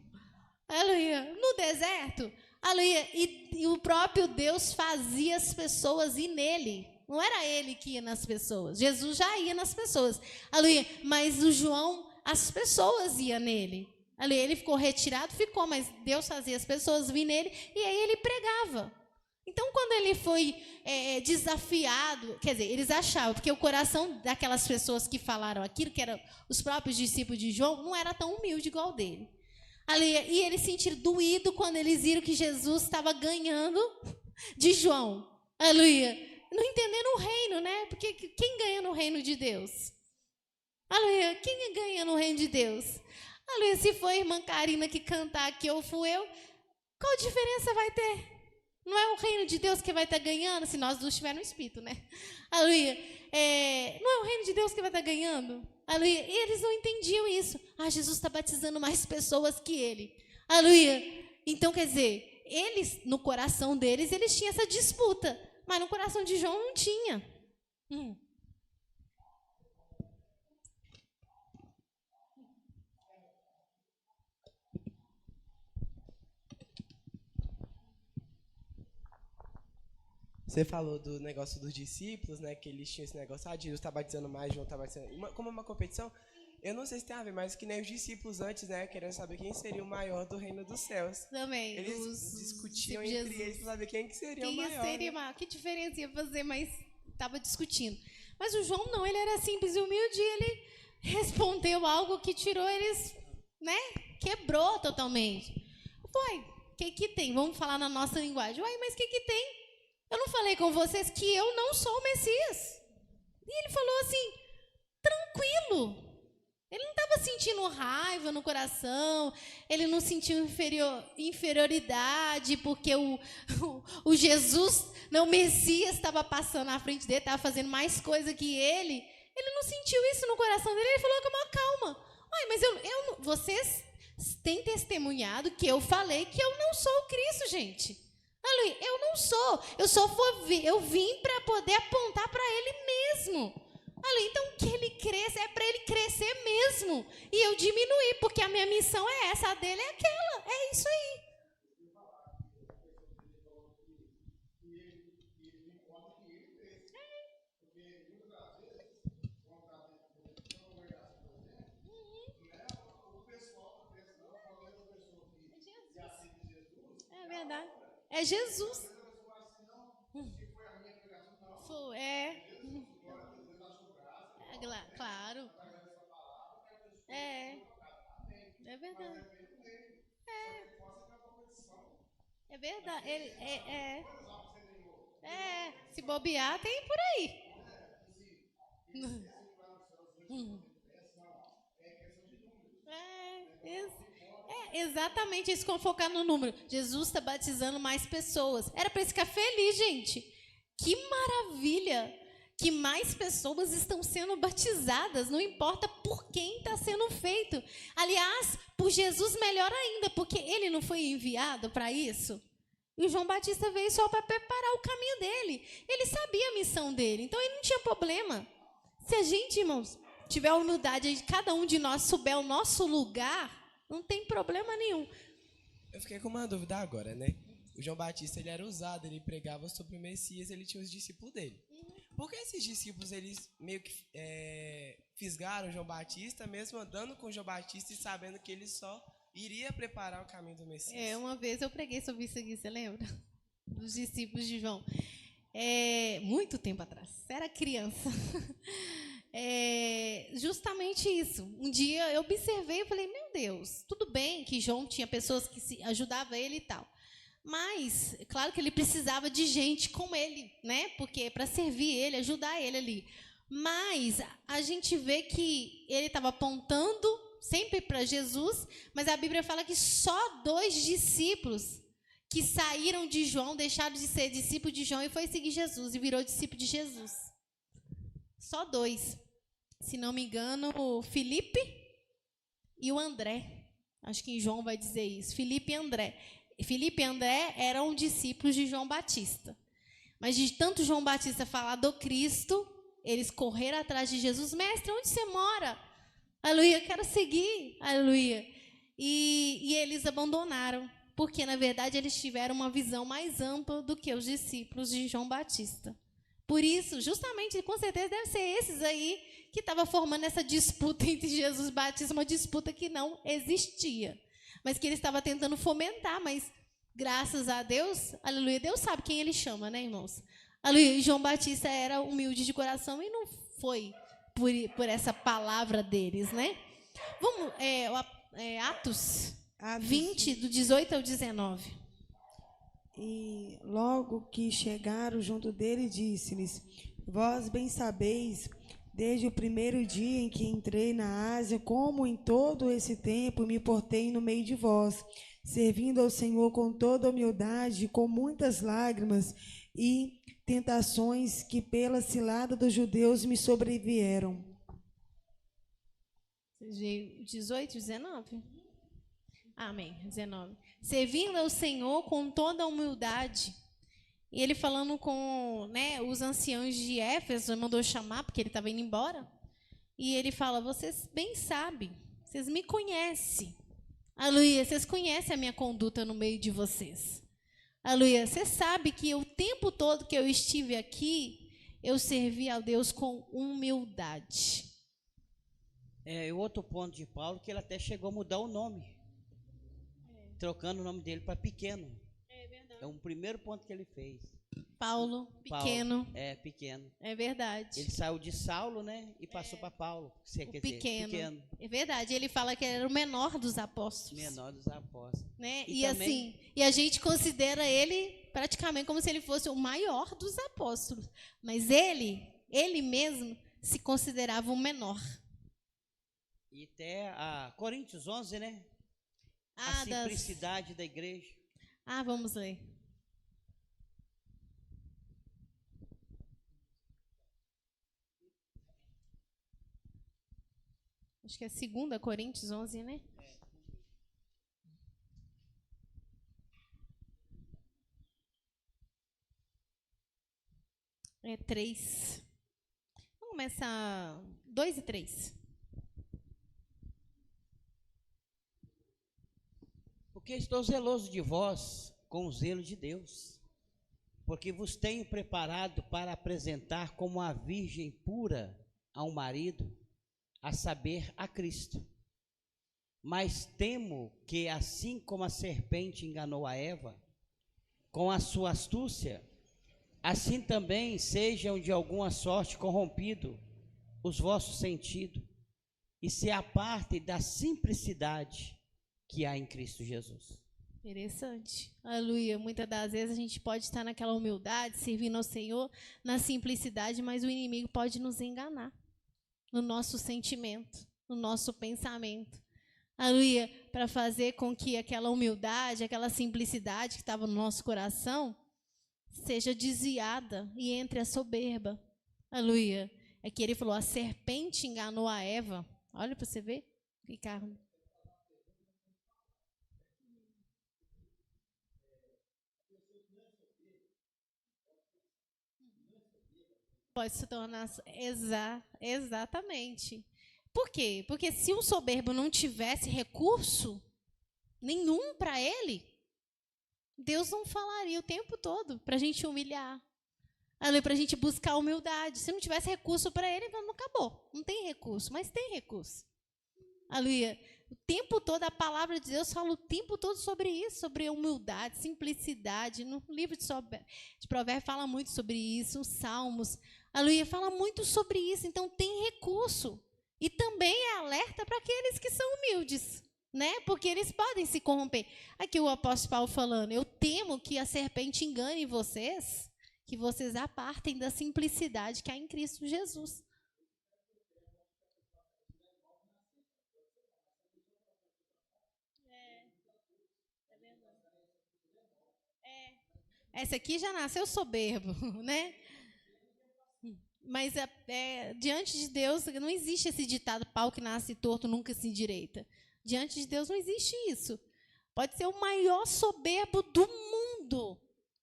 Aleluia. No deserto. Aleluia. E o próprio Deus fazia as pessoas ir nele. Não era ele que ia nas pessoas. Jesus já ia nas pessoas. Aleluia. Mas o João, as pessoas iam nele. Ali ele ficou retirado, mas Deus fazia as pessoas vir nele e aí ele pregava. Então, quando ele foi desafiado, quer dizer, eles achavam, porque o coração daquelas pessoas que falaram aquilo, que eram os próprios discípulos de João, não era tão humilde igual o dele. Ali, e eles sentiram doído quando eles viram que Jesus estava ganhando de João. Aleluia. Não entenderam o reino, né? Porque quem ganha no reino de Deus? Aleluia. Quem ganha no reino de Deus? Aleluia. Se foi a irmã Karina que cantar aqui ou fui eu, qual diferença vai ter? Não é o reino de Deus que vai estar ganhando, se nós dois estivermos no Espírito, né? Aleluia. Não é o reino de Deus que vai estar ganhando? Aleluia. E eles não entendiam isso. Jesus está batizando mais pessoas que ele. Aleluia. Então, quer dizer, eles, no coração deles, eles tinham essa disputa, mas no coração de João não tinha. Você falou do negócio dos discípulos, né? Que eles tinham esse negócio, Jesus está batizando mais, João está batizando. Como uma competição, eu não sei se tem a ver, mas que nem os discípulos antes, né? Querendo saber quem seria o maior do reino dos céus. Também. Eles discutiam discípulos de entre eles para saber quem que seria o Quem maior. seria maior? Que diferença ia fazer, mas estava discutindo. Mas o João não, ele era simples e humilde, ele respondeu algo que tirou eles, né? Quebrou totalmente. Foi, o que tem? Vamos falar na nossa linguagem. Uai, mas o que tem? Eu não falei com vocês que eu não sou o Messias. E ele falou assim, tranquilo. Ele não estava sentindo raiva no coração, ele não sentiu inferioridade, porque o Jesus, não, o Messias estava passando na frente dele, estava fazendo mais coisa que ele. Ele não sentiu isso no coração dele, ele falou com uma calma. Ai, mas vocês têm testemunhado que eu falei que eu não sou o Cristo, gente. Aleluia, eu não sou, eu vim para poder apontar para ele mesmo. Aleluia, então que ele cresça, é para ele crescer mesmo. E eu diminuir, porque a minha missão é essa, a dele é aquela, é isso aí. É verdade. É Jesus. Claro. É verdade. É verdade. Se bobear, tem por aí. Exatamente isso, como focar no número. Jesus está batizando mais pessoas. Era para ficar feliz, gente. Que maravilha que mais pessoas estão sendo batizadas, não importa por quem está sendo feito. Aliás, por Jesus melhor ainda, porque ele não foi enviado para isso. E o João Batista veio só para preparar o caminho dele. Ele sabia a missão dele, então ele não tinha problema. Se a gente, irmãos, tiver a humildade de cada um de nós souber o nosso lugar, não tem problema nenhum. Eu fiquei com uma dúvida agora, né? O João Batista, ele era usado, ele pregava sobre o Messias, ele tinha os discípulos dele. Por que esses discípulos, eles meio que fisgaram o João Batista, mesmo andando com o João Batista e sabendo que ele só iria preparar o caminho do Messias? Uma vez eu preguei sobre isso aqui, você lembra? Dos discípulos de João. Muito tempo atrás, era criança. Justamente isso. Um dia eu observei e falei, meu Deus, tudo bem que João tinha pessoas que ajudavam ele e tal. Mas, claro que ele precisava de gente como ele, né? Porque para servir ele, ajudar ele ali. Mas a gente vê que ele estava apontando sempre para Jesus, mas a Bíblia fala que só 2 discípulos que saíram de João, deixaram de ser discípulo de João e foi seguir Jesus e virou discípulo de Jesus. Só 2. Se não me engano, o Filipe e o André. Acho que em João vai dizer isso. Filipe e André. Filipe e André eram discípulos de João Batista. Mas de tanto João Batista falar do Cristo, eles correram atrás de Jesus. Mestre, onde você mora? Aleluia, quero seguir. Aleluia. E eles abandonaram, porque, na verdade, eles tiveram uma visão mais ampla do que os discípulos de João Batista. Por isso, justamente, com certeza, deve ser esses aí que estavam formando essa disputa entre Jesus e Batista, uma disputa que não existia, mas que ele estava tentando fomentar, mas graças a Deus, aleluia, Deus sabe quem ele chama, né, irmãos? Aleluia, e João Batista era humilde de coração e não foi por essa palavra deles, né? Vamos, Atos 20, do 18 ao 19. E logo que chegaram junto dele, disse-lhes, vós bem sabeis, desde o primeiro dia em que entrei na Ásia, como em todo esse tempo me portei no meio de vós, servindo ao Senhor com toda humildade, com muitas lágrimas e tentações que pela cilada dos judeus me sobrevieram. 18, 19? Amém. 19. Servindo ao Senhor com toda a humildade. E ele falando com, né, os anciãos de Éfeso, mandou chamar, porque ele estava indo embora. E ele fala, vocês bem sabem, vocês me conhecem. Aleluia, vocês conhecem a minha conduta no meio de vocês. Aleluia, você sabe que o tempo todo que eu estive aqui, eu servi a Deus com humildade. E o outro ponto de Paulo, que ele até chegou a mudar o nome. Trocando o nome dele para Pequeno. É verdade. É o primeiro ponto que ele fez. Paulo, pequeno. Pequeno. É verdade. Ele saiu de Saulo, né? E passou para Paulo. Você quer dizer, pequeno. É verdade. Ele fala que ele era o menor dos apóstolos. Menor dos apóstolos. Né? E E também- assim, e a gente considera ele praticamente como se ele fosse o maior dos apóstolos. Mas ele mesmo se considerava o menor. E até a Coríntios 11, né? Ah, A simplicidade da igreja. vamos ler. Acho que é 2 Coríntios 11, né? É 3. Vamos começar 2 e 3. Porque estou zeloso de vós com o zelo de Deus, porque vos tenho preparado para apresentar como a virgem pura a um marido, a saber, a Cristo. Mas temo que, assim como a serpente enganou a Eva, com a sua astúcia, assim também sejam de alguma sorte corrompidos os vossos sentidos, e se apartem da simplicidade que há em Cristo Jesus. Interessante. Aleluia. Muitas das vezes a gente pode estar naquela humildade, servindo ao Senhor, na simplicidade, mas o inimigo pode nos enganar no nosso sentimento, no nosso pensamento. Aleluia. Para fazer com que aquela humildade, aquela simplicidade que estava no nosso coração, seja desviada e entre a soberba. Aleluia. É que ele falou, a serpente enganou a Eva. Olha para você ver, Ricardo. Pode se tornar... Exatamente. Por quê? Porque se um soberbo não tivesse recurso nenhum para ele, Deus não falaria o tempo todo para a gente humilhar, para a gente buscar humildade. Se não tivesse recurso para ele, então não acabou. Não tem recurso, mas tem recurso. Aleluia. O tempo todo a palavra de Deus fala o tempo todo sobre isso, sobre humildade, simplicidade. No livro de Provérbios fala muito sobre isso, os Salmos. Aleluia, fala muito sobre isso. Então tem recurso. E também é alerta para aqueles que são humildes, né? Porque eles podem se corromper. Aqui o apóstolo Paulo falando, eu temo que a serpente engane vocês, que vocês apartem da simplicidade que há em Cristo Jesus. Essa aqui já nasceu soberbo, né? Mas diante de Deus não existe esse ditado, pau que nasce torto nunca se endireita. Diante de Deus não existe isso. Pode ser o maior soberbo do mundo.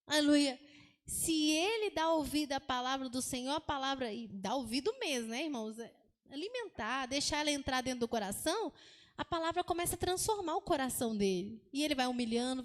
Aleluia. Se ele dá ouvido à palavra do Senhor, a palavra, e dá ouvido mesmo, né, irmãos? Alimentar, deixar ela entrar dentro do coração, a palavra começa a transformar o coração dele. E ele vai humilhando,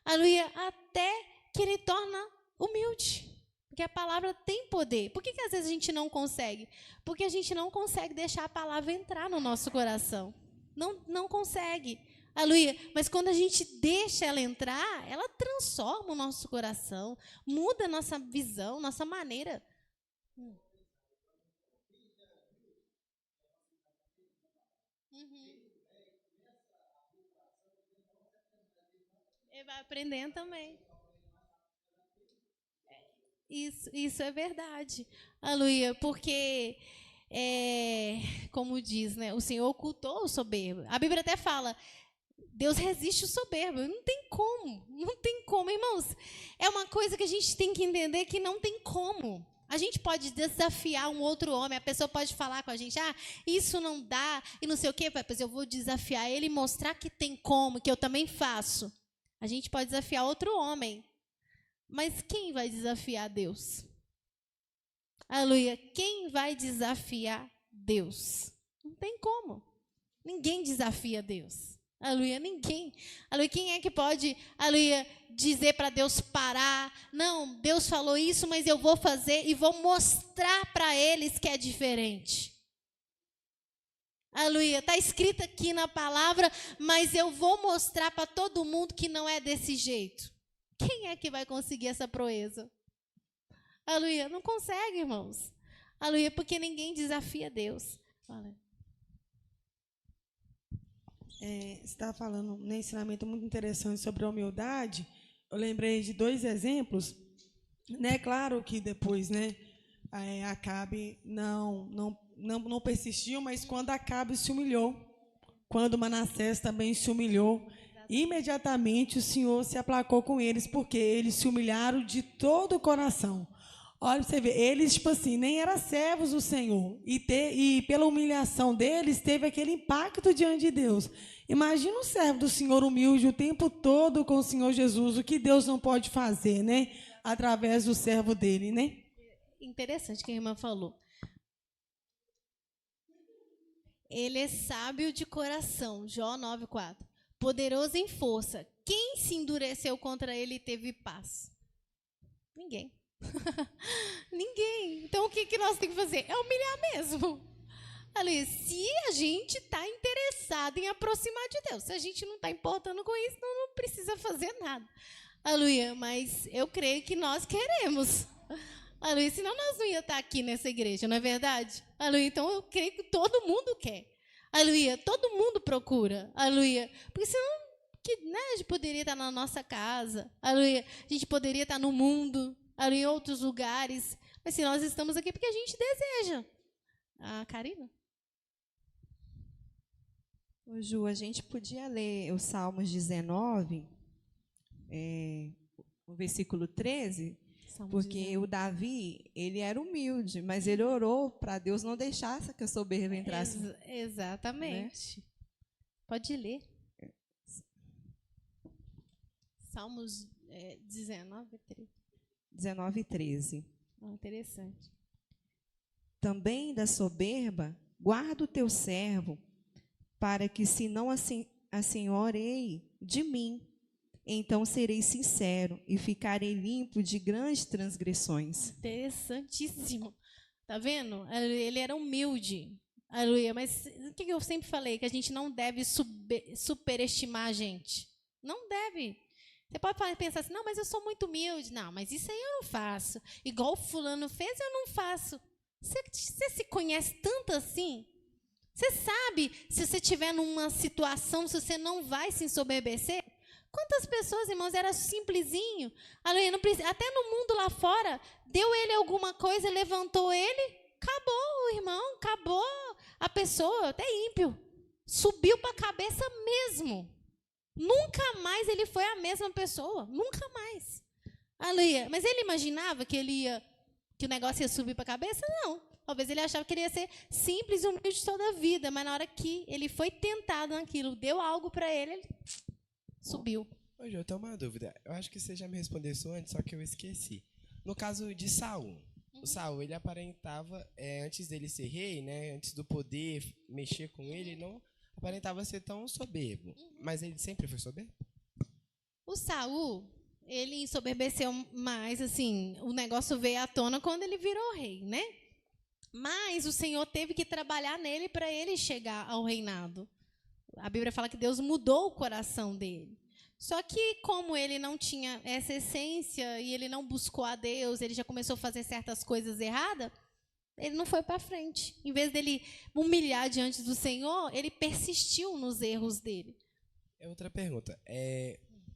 aleluia, até que ele torna humilde. Porque a palavra tem poder. Por que às vezes a gente não consegue? Porque a gente não consegue deixar a palavra entrar no nosso coração. Não consegue. Aleluia. Mas quando a gente deixa ela entrar, ela transforma o nosso coração, muda a nossa visão, nossa maneira. Ele vai aprendendo também. Isso é verdade. Aleluia. Porque, como diz, né, o Senhor ocultou o soberbo. A Bíblia até fala, Deus resiste o soberbo. Não tem como. Não tem como, irmãos. É uma coisa que a gente tem que entender que não tem como A gente pode desafiar um outro homem, a pessoa pode falar com a gente, isso não dá, e não sei o quê, pois eu vou desafiar ele e mostrar que tem como, que eu também faço. A gente pode desafiar outro homem, mas quem vai desafiar Deus? Aleluia, quem vai desafiar Deus? Não tem como, ninguém desafia Deus. Aleluia, ninguém. Aleluia, quem é que pode, aleluia, dizer para Deus parar? Não, Deus falou isso, mas eu vou fazer e vou mostrar para eles que é diferente. Aleluia, está escrito aqui na palavra, mas eu vou mostrar para todo mundo que não é desse jeito. Quem é que vai conseguir essa proeza? Aleluia, não consegue, irmãos. Aleluia, porque ninguém desafia Deus. Fala. Você está falando um ensinamento muito interessante sobre a humildade. Eu lembrei de 2 exemplos. Né? Claro que depois, né, Acabe não persistiu, mas quando Acabe se humilhou, quando Manassés também se humilhou, imediatamente o Senhor se aplacou com eles, porque eles se humilharam de todo o coração. Olha para você ver, eles, tipo assim, nem eram servos do Senhor. E pela humilhação deles, teve aquele impacto diante de Deus. Imagina um servo do Senhor humilde o tempo todo com o Senhor Jesus, o que Deus não pode fazer, né? Através do servo dele, né? Interessante o que a irmã falou. Ele é sábio de coração, Jó 9,4. Poderoso em força. Quem se endureceu contra ele e teve paz? Ninguém. Ninguém. Então, o que nós temos que fazer? É humilhar mesmo. Aleluia. Se a gente está interessado em aproximar de Deus, se a gente não está importando com isso, não precisa fazer nada. Aleluia. Mas eu creio que nós queremos. Aleluia. Senão nós não ia estar aqui nessa igreja, não é verdade? Aleluia. Então, eu creio que todo mundo quer. Aleluia. Todo mundo procura. Aleluia. Porque senão, a gente poderia estar na nossa casa. Aleluia. A gente poderia estar no mundo. Ali em outros lugares, mas se nós estamos aqui porque a gente deseja. Karina? Ô, Ju, a gente podia ler o Salmos 19, o versículo 13, porque 19. O Davi, ele era humilde, mas ele orou para Deus não deixar que a soberba entrasse. Exatamente. Né? Pode ler. Salmos 19, 13. 19 e 13. Interessante. Também da soberba, guarda o teu servo, para que se não assenhorei de mim, então serei sincero e ficarei limpo de grandes transgressões. Interessantíssimo. Tá vendo? Ele era humilde. Aleluia. Mas o que eu sempre falei? Que a gente não deve superestimar a gente. Não deve. Você pode pensar assim, não, mas eu sou muito humilde. Não, mas isso aí eu não faço. Igual o fulano fez, eu não faço. Você se conhece tanto assim? Você sabe, se você estiver numa situação, se você não vai se ensoberbecer? Quantas pessoas, irmãos, era simplesinho? Até no mundo lá fora, deu ele alguma coisa, levantou ele, acabou o irmão, acabou a pessoa, até ímpio. Subiu para a cabeça mesmo. Nunca mais ele foi a mesma pessoa. Nunca mais. Aleluia. Mas ele imaginava que o negócio ia subir para a cabeça? Não. Talvez ele achava que ele ia ser simples e humilde toda a vida. Mas na hora que ele foi tentado naquilo, deu algo para ele subiu. Hoje eu tenho uma dúvida. Eu acho que você já me respondeu isso antes, só que eu esqueci. No caso de Saul. O Saul, ele aparentava, antes dele ser rei, né, antes do poder mexer com ele não aparentava ser tão soberbo. Mas ele sempre foi soberbo? O Saul, ele ensoberbeceu mais, assim, o negócio veio à tona quando ele virou rei, né? Mas o Senhor teve que trabalhar nele para ele chegar ao reinado. A Bíblia fala que Deus mudou o coração dele. Só que como ele não tinha essa essência e ele não buscou a Deus, ele já começou a fazer certas coisas erradas, ele não foi para frente. Em vez dele humilhar diante do Senhor, ele persistiu nos erros dele. Outra pergunta.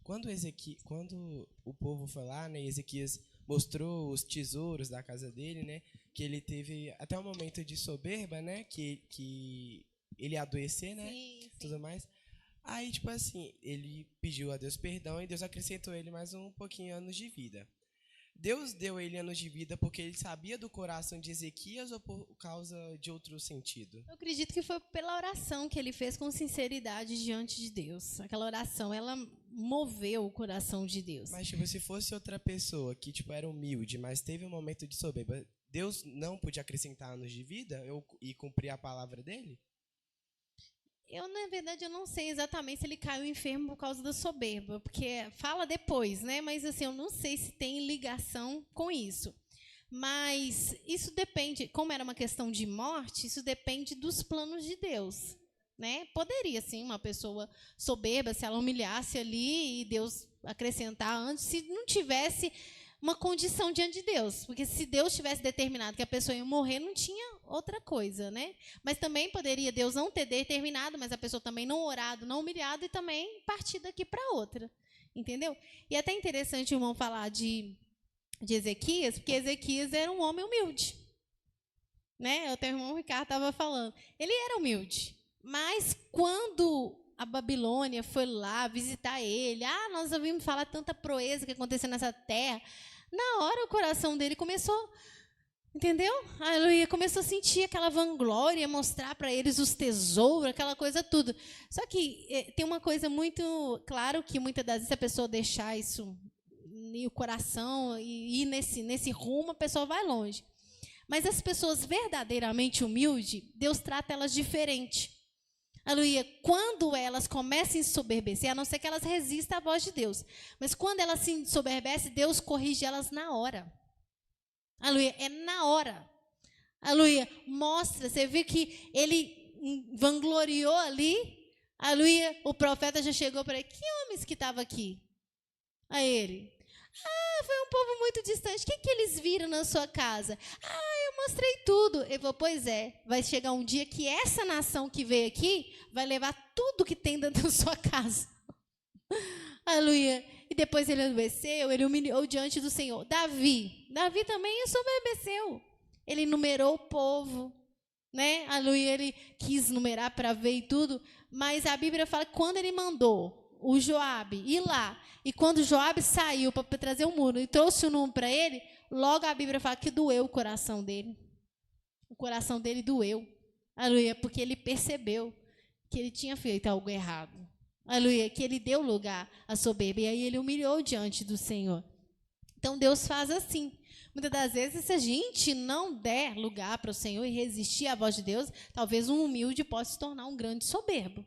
Quando o povo foi lá, né, Ezequias mostrou os tesouros da casa dele, né, que ele teve até um momento de soberba, né, que ele ia adoecer, né, sim. Tudo mais. Aí, tipo assim, ele pediu a Deus perdão e Deus acrescentou ele mais um pouquinho anos de vida. Deus deu a ele anos de vida porque ele sabia do coração de Ezequias ou por causa de outro sentido? Eu acredito que foi pela oração que ele fez com sinceridade diante de Deus. Aquela oração, ela moveu o coração de Deus. Mas, tipo, se fosse outra pessoa que, tipo, era humilde, mas teve um momento de soberba, Deus não podia acrescentar anos de vida e cumprir a palavra dele? Na verdade, eu não sei exatamente se ele caiu enfermo por causa da soberba, porque fala depois, né? Mas, assim, eu não sei se tem ligação com isso. Mas isso depende, como era uma questão de morte, isso depende dos planos de Deus, né? Poderia, sim, uma pessoa soberba, se ela humilhasse ali e Deus acrescentar antes, se não tivesse uma condição diante de Deus. Porque se Deus tivesse determinado que a pessoa ia morrer, não tinha outra coisa, né? Mas também poderia Deus não ter determinado, mas a pessoa também não orado, não humilhado e também partir daqui para outra. Entendeu? E é até interessante o irmão falar de Ezequias, porque Ezequias era um homem humilde. Né? Até o irmão Ricardo estava falando. Ele era humilde. Mas quando a Babilônia foi lá visitar ele, nós ouvimos falar tanta proeza que aconteceu nessa terra, na hora o coração dele começou, entendeu? Aleluia, começou a sentir aquela vanglória, mostrar para eles os tesouros, aquela coisa tudo. Só que tem uma coisa muito, claro que muitas das vezes a pessoa deixar isso no coração e ir nesse rumo, a pessoa vai longe. Mas as pessoas verdadeiramente humildes, Deus trata elas diferente. Aleluia, quando elas começam a se ensoberbecer, a não ser que elas resistam à voz de Deus, mas quando elas se ensoberbecem, Deus corrige elas na hora. Aleluia, é na hora. Aleluia, mostra, você viu que ele vangloriou ali, aleluia, o profeta já chegou para ele, que homens que estavam aqui? A ele, foi um povo muito distante, o que eles viram na sua casa? Eu mostrei tudo. Ele falou, pois é, vai chegar um dia que essa nação que veio aqui vai levar tudo que tem dentro da sua casa. Aleluia. E depois ele adoeceu, ele humilhou diante do Senhor. Davi também soberbeceu. Ele numerou o povo, né? Aleluia, ele quis numerar para ver e tudo, mas a Bíblia fala que quando ele mandou o Joabe ir lá, e quando Joabe saiu para trazer o muro e trouxe o número para ele, logo a Bíblia fala que doeu o coração dele. O coração dele doeu. Aleluia, porque ele percebeu que ele tinha feito algo errado. Aleluia, que ele deu lugar à soberba. E aí ele humilhou diante do Senhor. Então Deus faz assim. Muitas das vezes, se a gente não der lugar para o Senhor e resistir à voz de Deus, talvez um humilde possa se tornar um grande soberbo.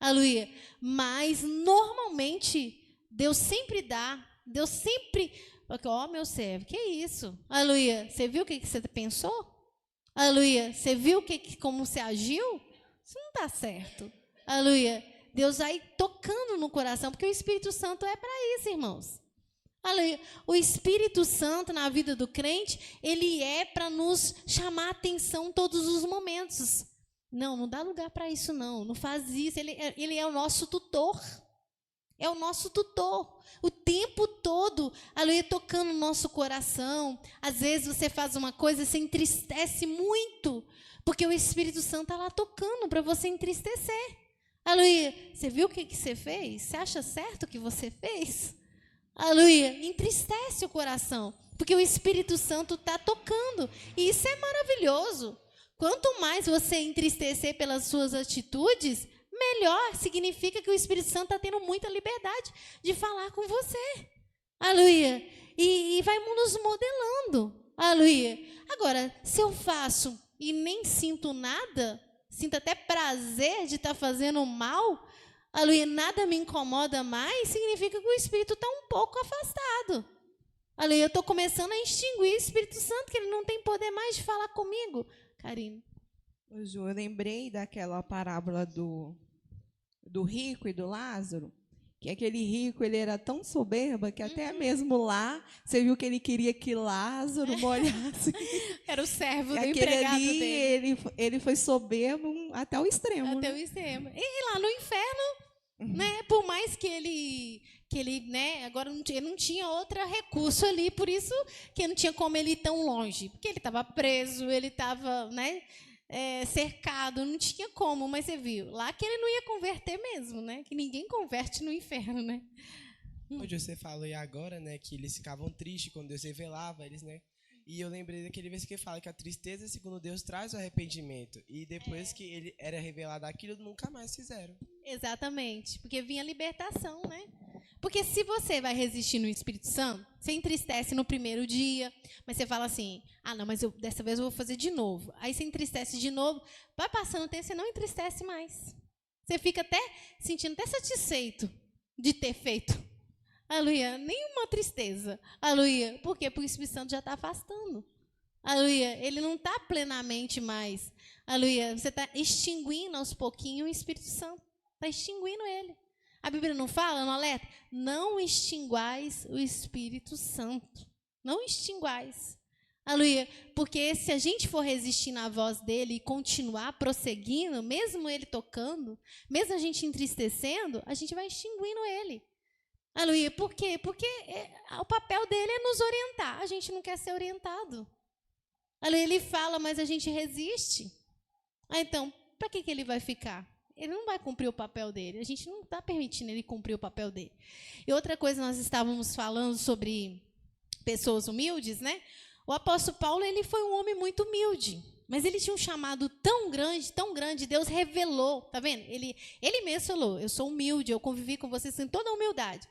Aleluia. Mas, normalmente, Deus sempre dá. Deus sempre... meu servo, que isso? Aleluia. Você viu o que você pensou? Aleluia. Você viu como você agiu? Isso não está certo. Aleluia. Deus vai tocando no coração, porque o Espírito Santo é para isso, irmãos. Aleluia. O Espírito Santo na vida do crente, ele é para nos chamar a atenção todos os momentos. Não dá lugar para isso, não faz isso. Ele é o nosso tutor. É o nosso tutor, o tempo todo, aleluia, tocando no nosso coração. Às vezes você faz uma coisa e se entristece muito, porque o Espírito Santo está lá tocando para você entristecer. Aleluia, você viu o que você fez? Você acha certo o que você fez? Aleluia, entristece o coração, porque o Espírito Santo está tocando, e isso é maravilhoso. Quanto mais você entristecer pelas suas atitudes, melhor, significa que o Espírito Santo está tendo muita liberdade de falar com você. Aleluia. E vai nos modelando. Aleluia. Agora, se eu faço e nem sinto nada, sinto até prazer de estar fazendo mal, aleluia, nada me incomoda mais, significa que o Espírito está um pouco afastado. Aleluia, eu estou começando a extinguir o Espírito Santo, que ele não tem poder mais de falar comigo. Karine. Ju, eu lembrei daquela parábola do rico e do Lázaro, que aquele rico ele era tão soberba que até mesmo lá, você viu que ele queria que Lázaro molhasse. Era o servo do aquele empregado ali, dele. ele foi soberbo até o extremo. Até né? o extremo. E lá no inferno, né, por mais que ele, né, agora ele não tinha outro recurso ali, por isso que não tinha como ele ir tão longe, porque ele estava preso, ele estava, né, cercado, não tinha como, mas você viu, lá que ele não ia converter mesmo, né, que ninguém converte no inferno, né. Onde você falou aí agora, né, que eles ficavam tristes quando Deus revelava eles, né? E eu lembrei daquele vez que ele fala que a tristeza, segundo Deus, traz o arrependimento. E depois que ele era revelado aquilo, nunca mais fizeram. Exatamente, porque vinha libertação, né? Porque se você vai resistir no Espírito Santo, você entristece no primeiro dia, mas você fala assim, não, mas dessa vez eu vou fazer de novo. Aí você entristece de novo, vai passando o tempo, você não entristece mais. Você fica até sentindo até satisfeito de ter feito. Aleluia, nenhuma tristeza. Aleluia, por quê? Porque o Espírito Santo já está afastando. Aleluia, ele não está plenamente mais. Aleluia, você está extinguindo aos pouquinhos o Espírito Santo. Está extinguindo ele. A Bíblia não fala no alerta? Não extinguais o Espírito Santo. Não extinguais. Aleluia, porque se a gente for resistir na voz dele e continuar prosseguindo, mesmo ele tocando, mesmo a gente entristecendo, a gente vai extinguindo ele. Aleluia, por quê? Porque o papel dele é nos orientar. A gente não quer ser orientado. Aleluia, ele fala, mas a gente resiste. Então, para que ele vai ficar? Ele não vai cumprir o papel dele. A gente não está permitindo ele cumprir o papel dele. E outra coisa, nós estávamos falando sobre pessoas humildes, né? O apóstolo Paulo, ele foi um homem muito humilde. Mas ele tinha um chamado tão grande, Deus revelou. Tá vendo? Ele mesmo falou, eu sou humilde, eu convivi com vocês em toda a humildade.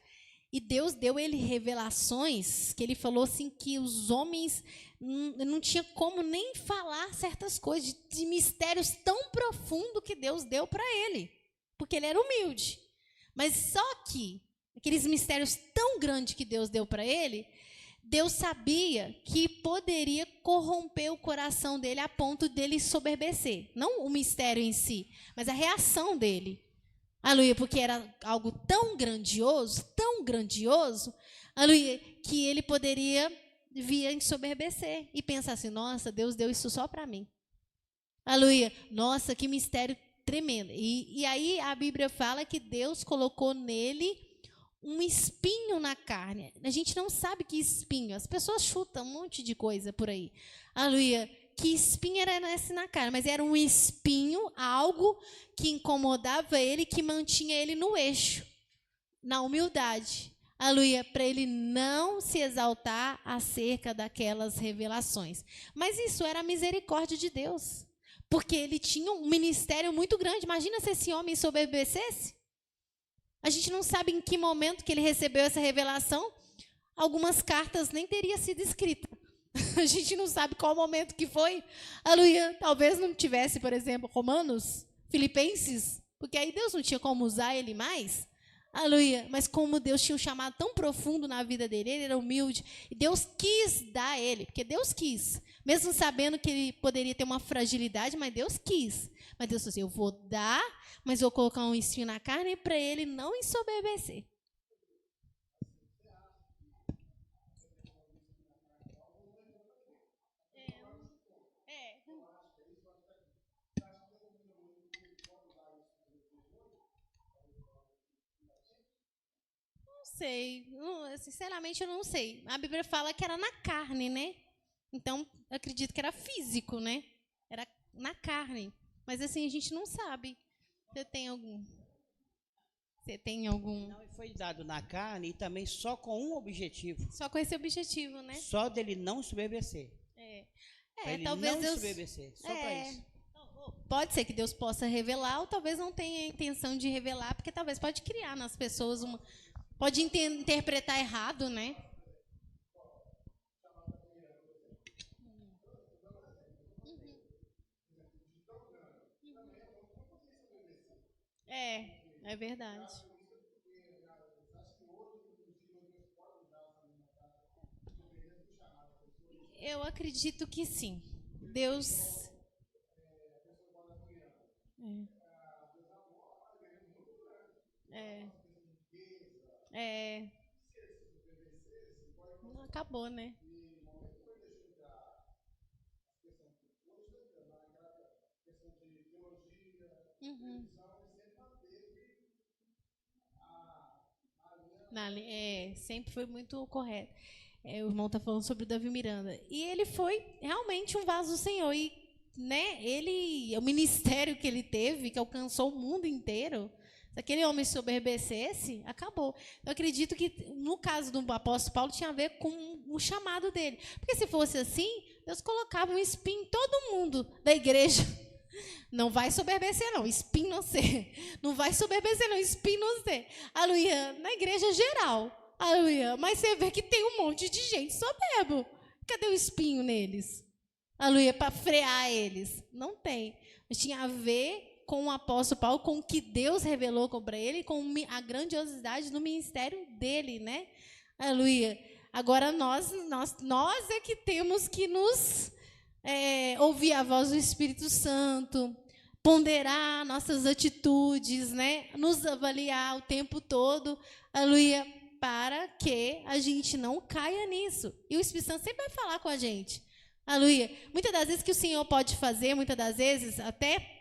E Deus deu ele revelações, que ele falou assim que os homens não tinha como nem falar certas coisas, de mistérios tão profundos que Deus deu para ele, porque ele era humilde. Mas só que aqueles mistérios tão grandes que Deus deu para ele, Deus sabia que poderia corromper o coração dele a ponto dele soberbecer. Não o mistério em si, mas a reação dele. Aleluia, porque era algo tão grandioso, aleluia, que ele poderia vir a ensoberbecer e pensar assim, nossa, Deus deu isso só para mim. Aleluia, nossa, que mistério tremendo. E aí a Bíblia fala que Deus colocou nele um espinho na carne. A gente não sabe que espinho, as pessoas chutam um monte de coisa por aí. Aleluia. Que espinho era esse na cara, mas era um espinho, algo que incomodava ele, que mantinha ele no eixo, na humildade. Aleluia, para ele não se exaltar acerca daquelas revelações. Mas isso era a misericórdia de Deus, porque ele tinha um ministério muito grande. Imagina se esse homem soberbecesse. A gente não sabe em que momento que ele recebeu essa revelação. Algumas cartas nem teriam sido escritas. A gente não sabe qual momento que foi. Aleluia. Talvez não tivesse, por exemplo, Romanos, Filipenses, porque aí Deus não tinha como usar ele mais. Aleluia. Mas como Deus tinha um chamado tão profundo na vida dele, ele era humilde, e Deus quis dar a ele, porque Deus quis, mesmo sabendo que ele poderia ter uma fragilidade, mas Deus quis. Mas Deus falou assim, eu vou dar, mas vou colocar um espinho na carne para ele não ensoberbecer. Sei, sinceramente eu não sei. A Bíblia fala que era na carne, né? Então, eu acredito que era físico, né? Era na carne. Mas assim, a gente não sabe. Você tem algum? Não, foi dado na carne e também só com um objetivo. Só com esse objetivo, né? Só dele não soberbecer. Talvez não Deus soberbecer, só para isso. Pode ser que Deus possa revelar, ou talvez não tenha a intenção de revelar, porque talvez pode criar nas pessoas uma... Pode interpretar errado, né? É verdade. Eu acredito que sim. Deus... Acabou, né? Uhum. Sempre foi muito correto. O irmão está falando sobre o Davi Miranda. E ele foi realmente um vaso do Senhor. E, né, o ministério que ele teve, que alcançou o mundo inteiro, Se aquele homem soberbecesse, acabou. Eu acredito que, no caso do apóstolo Paulo, tinha a ver com o chamado dele. Porque se fosse assim, Deus colocava um espinho em todo mundo da igreja. Não vai soberbecer, não. Espinho não ser. Não vai soberbecer, não. Espinho não ser. Aleluia. Na igreja geral. Aleluia. Mas você vê que tem um monte de gente soberbo. Cadê o espinho neles? Aleluia. Para frear eles. Não tem. Mas tinha a ver com o apóstolo Paulo, com o que Deus revelou para ele, com a grandiosidade do ministério dele, né? Aleluia. Agora nós é que temos que nos ouvir a voz do Espírito Santo, ponderar nossas atitudes, né? Nos avaliar o tempo todo, aleluia, para que a gente não caia nisso. E o Espírito Santo sempre vai falar com a gente, aleluia. Muitas das vezes que o Senhor pode fazer, muitas das vezes até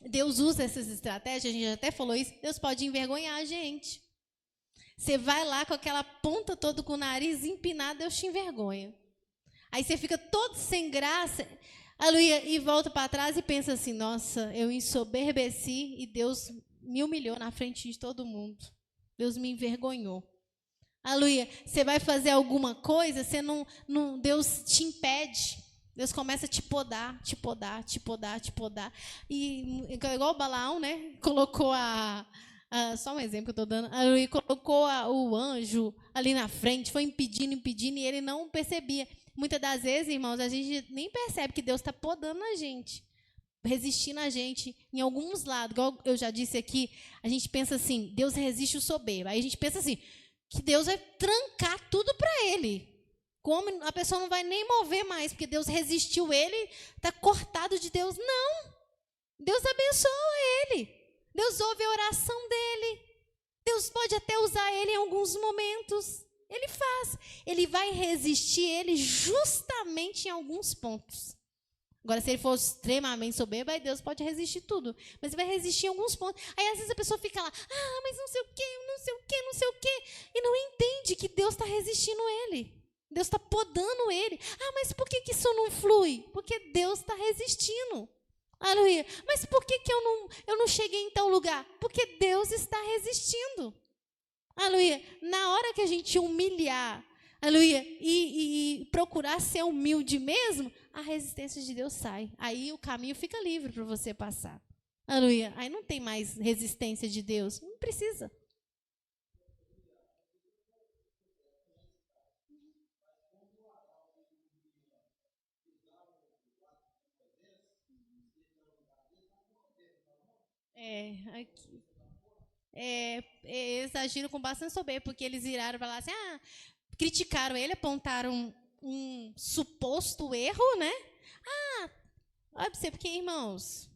Deus usa essas estratégias, a gente até falou isso, Deus pode envergonhar a gente. Você vai lá com aquela ponta toda com o nariz empinado, Deus te envergonha. Aí você fica todo sem graça, aleluia, e volta para trás e pensa assim, nossa, eu ensoberbeci e Deus me humilhou na frente de todo mundo. Deus me envergonhou. Aleluia, você vai fazer alguma coisa, você não, Deus te impede. Deus começa a te podar, te podar, te podar, te podar. E igual o Balaão, né? Colocou só um exemplo que eu estou dando. Ele colocou o anjo ali na frente, foi impedindo, e ele não percebia. Muitas das vezes, irmãos, a gente nem percebe que Deus está podando a gente, resistindo a gente em alguns lados. Igual eu já disse aqui, a gente pensa assim, Deus resiste o soberbo. Aí a gente pensa assim, que Deus vai trancar tudo para ele. Como a pessoa não vai nem mover mais, porque Deus resistiu ele, está cortado de Deus. Não! Deus abençoa ele. Deus ouve a oração dele. Deus pode até usar ele em alguns momentos. Ele faz. Ele vai resistir ele justamente em alguns pontos. Agora, se ele for extremamente soberbo, aí Deus pode resistir tudo. Mas ele vai resistir em alguns pontos. Aí, às vezes, a pessoa fica lá, mas não sei o quê, não sei o quê, não sei o quê. E não entende que Deus está resistindo ele. Deus está podando ele. Mas por que isso não flui? Porque Deus está resistindo. Aleluia. Mas por que eu não cheguei em tal lugar? Porque Deus está resistindo. Aleluia. Na hora que a gente humilhar, aleluia, e procurar ser humilde mesmo, a resistência de Deus sai. Aí o caminho fica livre para você passar. Aleluia. Aí não tem mais resistência de Deus. Não precisa. Eles agiram com bastante soberba, porque eles viraram e falaram assim, criticaram ele, apontaram um suposto erro, né? Olha para você, porque, irmãos,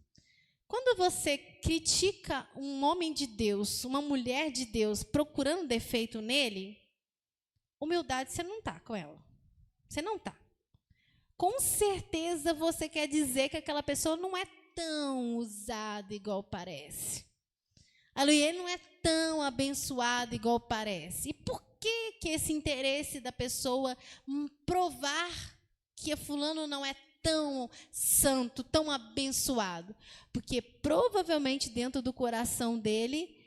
quando você critica um homem de Deus, uma mulher de Deus, procurando defeito nele, humildade você não está com ela. Você não está. Com certeza você quer dizer que aquela pessoa não é tão usado igual parece. Aleluia, ele não é tão abençoado igual parece. E por que esse interesse da pessoa provar que fulano não é tão santo, tão abençoado? Porque provavelmente dentro do coração dele,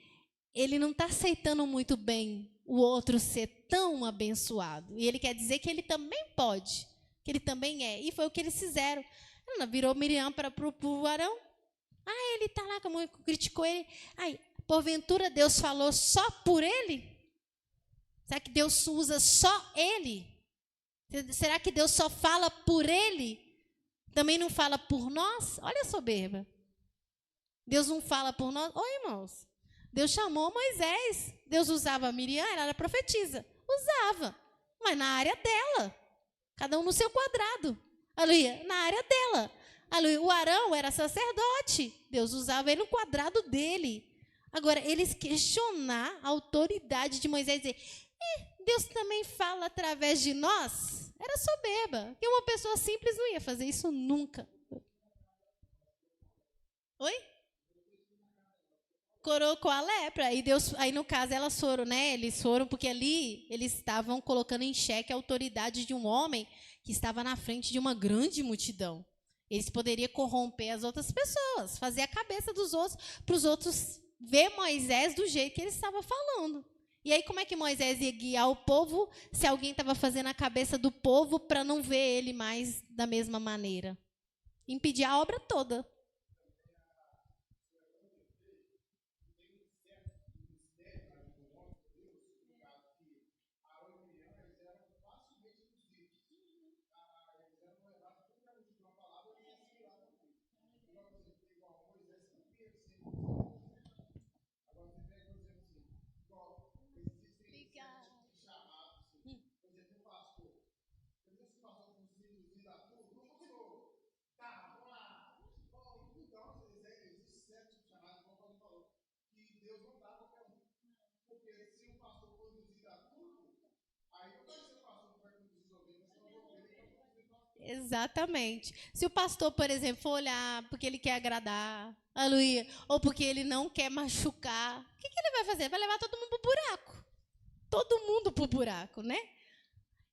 ele não está aceitando muito bem o outro ser tão abençoado. E ele quer dizer que ele também pode, que ele também é. E foi o que eles fizeram. Ela virou Miriam para o Arão. Ele está lá, como criticou ele. Porventura Deus falou só por ele? Será que Deus usa só ele? Será que Deus só fala por ele? Também não fala por nós? Olha a soberba. Deus não fala por nós? Irmãos, Deus chamou Moisés. Deus usava a Miriam, ela era profetisa. Usava, mas na área dela. Cada um no seu quadrado. Aleluia, na área dela. Aleluia, o Arão era sacerdote. Deus usava ele no quadrado dele. Agora, eles questionar a autoridade de Moisés e dizer, Deus também fala através de nós? Era soberba. E uma pessoa simples não ia fazer isso nunca. Oi? Colocou a lepra. Aí, no caso, elas foram, né? Eles foram porque ali eles estavam colocando em xeque a autoridade de um homem que estava na frente de uma grande multidão. Eles poderiam corromper as outras pessoas, fazer a cabeça dos outros para os outros ver Moisés do jeito que ele estava falando. E aí, como é que Moisés ia guiar o povo se alguém estava fazendo a cabeça do povo para não ver ele mais da mesma maneira? Impedir a obra toda. Exatamente. Se o pastor, por exemplo, for olhar porque ele quer agradar, aleluia, ou porque ele não quer machucar, o que ele vai fazer? Vai levar todo mundo para o buraco. Todo mundo para o buraco, né?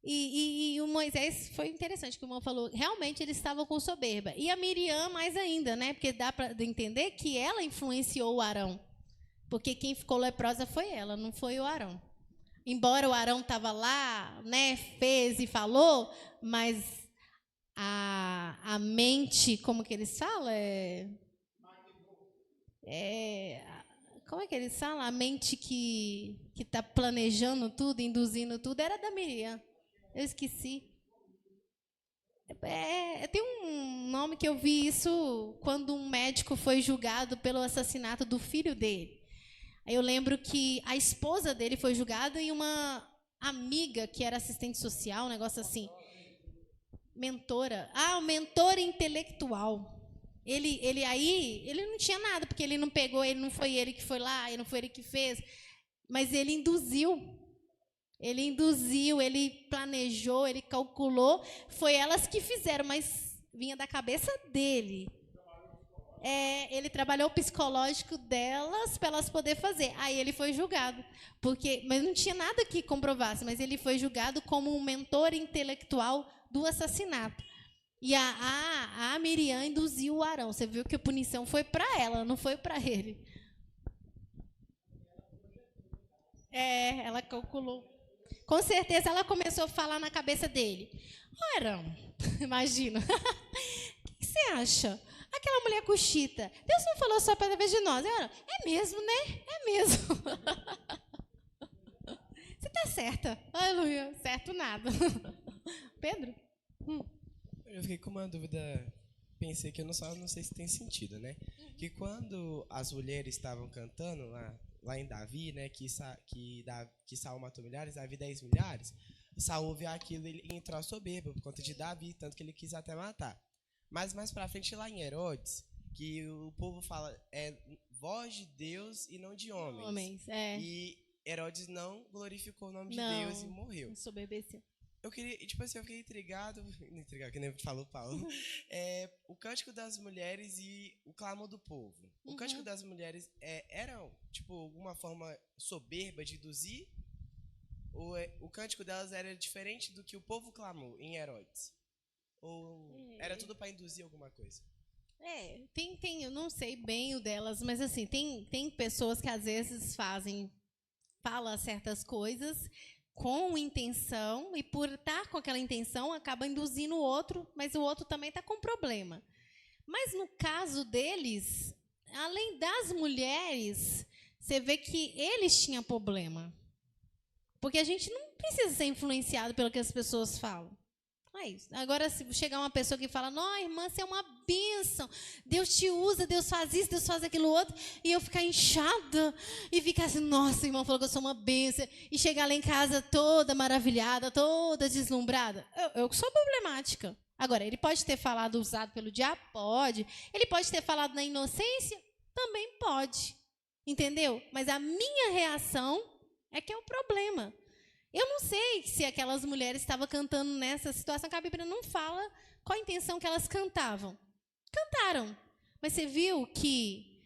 E o Moisés, foi interessante que o irmão falou, realmente eles estavam com soberba. E a Miriam mais ainda, né? Porque dá para entender que ela influenciou o Arão. Porque quem ficou leprosa foi ela, não foi o Arão. Embora o Arão estava lá, né, fez e falou, mas a mente, como que eles falam? Como é que eles falam? A mente que está planejando tudo, induzindo tudo, era da Miriam. Eu esqueci. Tem um nome que eu vi isso quando um médico foi julgado pelo assassinato do filho dele. Aí eu lembro que a esposa dele foi julgada e uma amiga que era assistente social, um negócio assim. Mentora. O mentor intelectual. Ele não tinha nada, porque ele não pegou, ele não foi ele que foi lá, ele não foi ele que fez, mas ele induziu. Ele induziu, ele planejou, ele calculou. Foi elas que fizeram, mas vinha da cabeça dele. Ele trabalhou o psicológico delas para elas poderem fazer. Aí ele foi julgado. Mas não tinha nada que comprovasse, mas ele foi julgado como um mentor intelectual do assassinato. E a Miriam induziu o Arão. Você viu que a punição foi para ela, não foi para ele. Ela calculou. Com certeza ela começou a falar na cabeça dele. Arão, imagina. O que você acha? Aquela mulher cuxita. Deus não falou só para através de nós. Arão, é mesmo, né? É mesmo. Você está certa. Aleluia. Certo nada. Pedro? Eu fiquei com uma dúvida, pensei que eu não sei se tem sentido, né? Que quando as mulheres estavam cantando lá em Davi, né, que Saul matou milhares, Davi 10 milhares, Saul viu aquilo e ele entrou soberbo por conta de Davi, tanto que ele quis até matar. Mas mais pra frente, lá em Herodes, que o povo fala, voz de Deus e não de homens. E Herodes não glorificou o nome de Deus e morreu. Ensoberbeceu. Eu queria, tipo assim, eu fiquei intrigado, que nem falou Paulo, o Cântico das Mulheres e o clamor do povo. O Cântico das Mulheres eram, tipo, alguma forma soberba de induzir? Ou o cântico delas era diferente do que o povo clamou em Herodes? Ou era tudo para induzir alguma coisa? Eu não sei bem o delas, mas assim, tem pessoas que às vezes falam certas coisas com intenção, e por estar com aquela intenção, acaba induzindo o outro, mas o outro também está com problema. Mas no caso deles, além das mulheres, você vê que eles tinham problema. Porque a gente não precisa ser influenciado pelo que as pessoas falam. Não é isso. Agora, se chegar uma pessoa que fala, não, irmã, você é uma bênção, Deus te usa, Deus faz isso, Deus faz aquilo outro, e eu ficar inchada e ficar assim, nossa, irmão falou que eu sou uma bênção, e chegar lá em casa toda maravilhada, toda deslumbrada, eu sou problemática. Agora, ele pode ter falado usado pelo diabo? Pode. Ele pode ter falado na inocência? Também pode. Entendeu? Mas a minha reação é que é o problema. Eu não sei se aquelas mulheres estavam cantando nessa situação, que a Bíblia não fala qual a intenção que elas cantavam. Cantaram. Mas você viu que...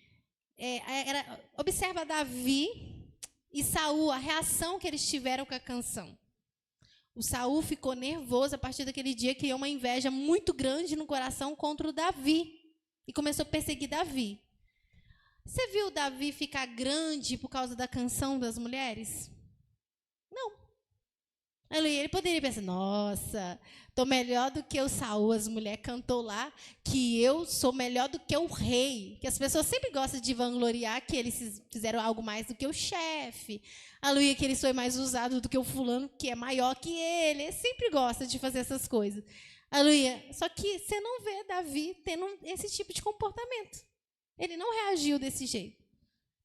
observa Davi e Saul, a reação que eles tiveram com a canção. O Saul ficou nervoso a partir daquele dia, criou uma inveja muito grande no coração contra o Davi. E começou a perseguir Davi. Você viu Davi ficar grande por causa da canção das mulheres? Não. Ele poderia pensar, nossa, estou melhor do que o Saul, as mulheres cantou lá, que eu sou melhor do que o rei. Que as pessoas sempre gostam de vangloriar que eles fizeram algo mais do que o chefe. Aleluia, que ele foi mais usado do que o fulano, que é maior que ele. Ele sempre gosta de fazer essas coisas. Aleluia. Só que você não vê Davi tendo esse tipo de comportamento. Ele não reagiu desse jeito.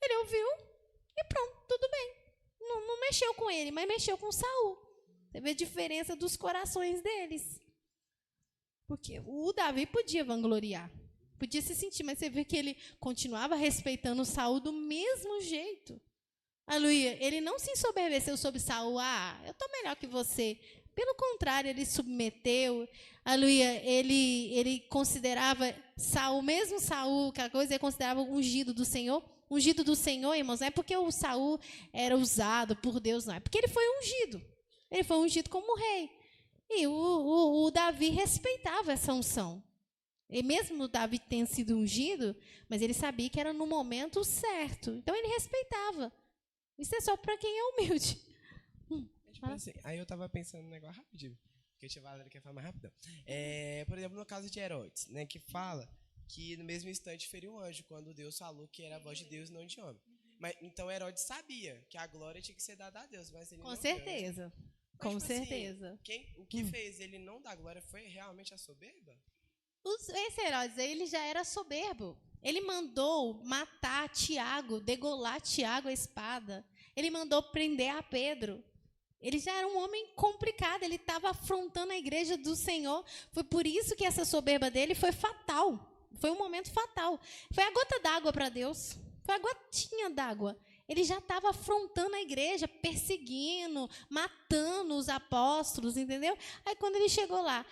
Ele ouviu e pronto, tudo bem. Não mexeu com ele, mas mexeu com Saul. Você vê a diferença dos corações deles. Porque o Davi podia vangloriar, podia se sentir, mas você vê que ele continuava respeitando Saul do mesmo jeito. Aleluia. Ele não se ensoberbeceu sobre Saul. Eu estou melhor que você. Pelo contrário, ele submeteu. Aleluia. Ele considerava Saul, mesmo Saul, aquela coisa, ele considerava ungido do Senhor. Ungido do Senhor, irmãos, não é porque o Saul era usado por Deus, não. É porque ele foi ungido. Ele foi ungido como rei. E o Davi respeitava essa unção. E mesmo o Davi tendo sido ungido, mas ele sabia que era no momento certo. Então ele respeitava. Isso é só para quem é humilde. Tipo assim, aí eu tava pensando num negócio rapidinho, porque eu tinha Valéria que ia falar mais rápido. Por exemplo, no caso de Herodes, né, que fala que no mesmo instante feriu um anjo, quando Deus falou que era a voz de Deus e não de homem. Mas, então Herodes sabia que a glória tinha que ser dada a Deus, mas ele Com não certeza. deu, né? Com Mas, tipo certeza. Assim, o que fez ele não dar glória foi realmente a soberba? Esse Herodes, ele já era soberbo. Ele mandou matar Tiago, degolar Tiago a espada. Ele mandou prender a Pedro. Ele já era um homem complicado, ele estava afrontando a igreja do Senhor. Foi por isso que essa soberba dele foi fatal. Foi um momento fatal. Foi a gota d'água para Deus. Foi a gotinha d'água. Ele já estava afrontando a igreja, perseguindo, matando os apóstolos, entendeu? Aí quando ele chegou lá,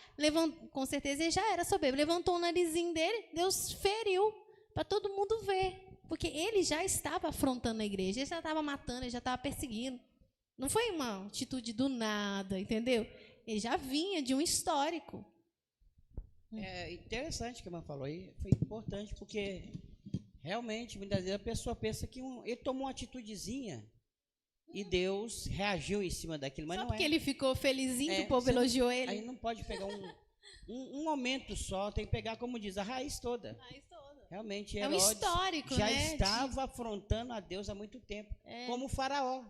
com certeza ele já era soberbo, levantou o narizinho dele, Deus feriu para todo mundo ver. Porque ele já estava afrontando a igreja, ele já estava matando, ele já estava perseguindo. Não foi uma atitude do nada, entendeu? Ele já vinha de um histórico. É interessante o que a irmã falou aí, foi importante, porque realmente, muitas vezes a pessoa pensa que ele tomou uma atitudezinha e Deus reagiu em cima daquilo, mas só não porque é. ele ficou felizinho que o povo elogiou ele. Aí não pode pegar um momento só, tem que pegar, como diz, a raiz toda. Realmente, Herodes um histórico, já né? estava afrontando a Deus há muito tempo, como o faraó.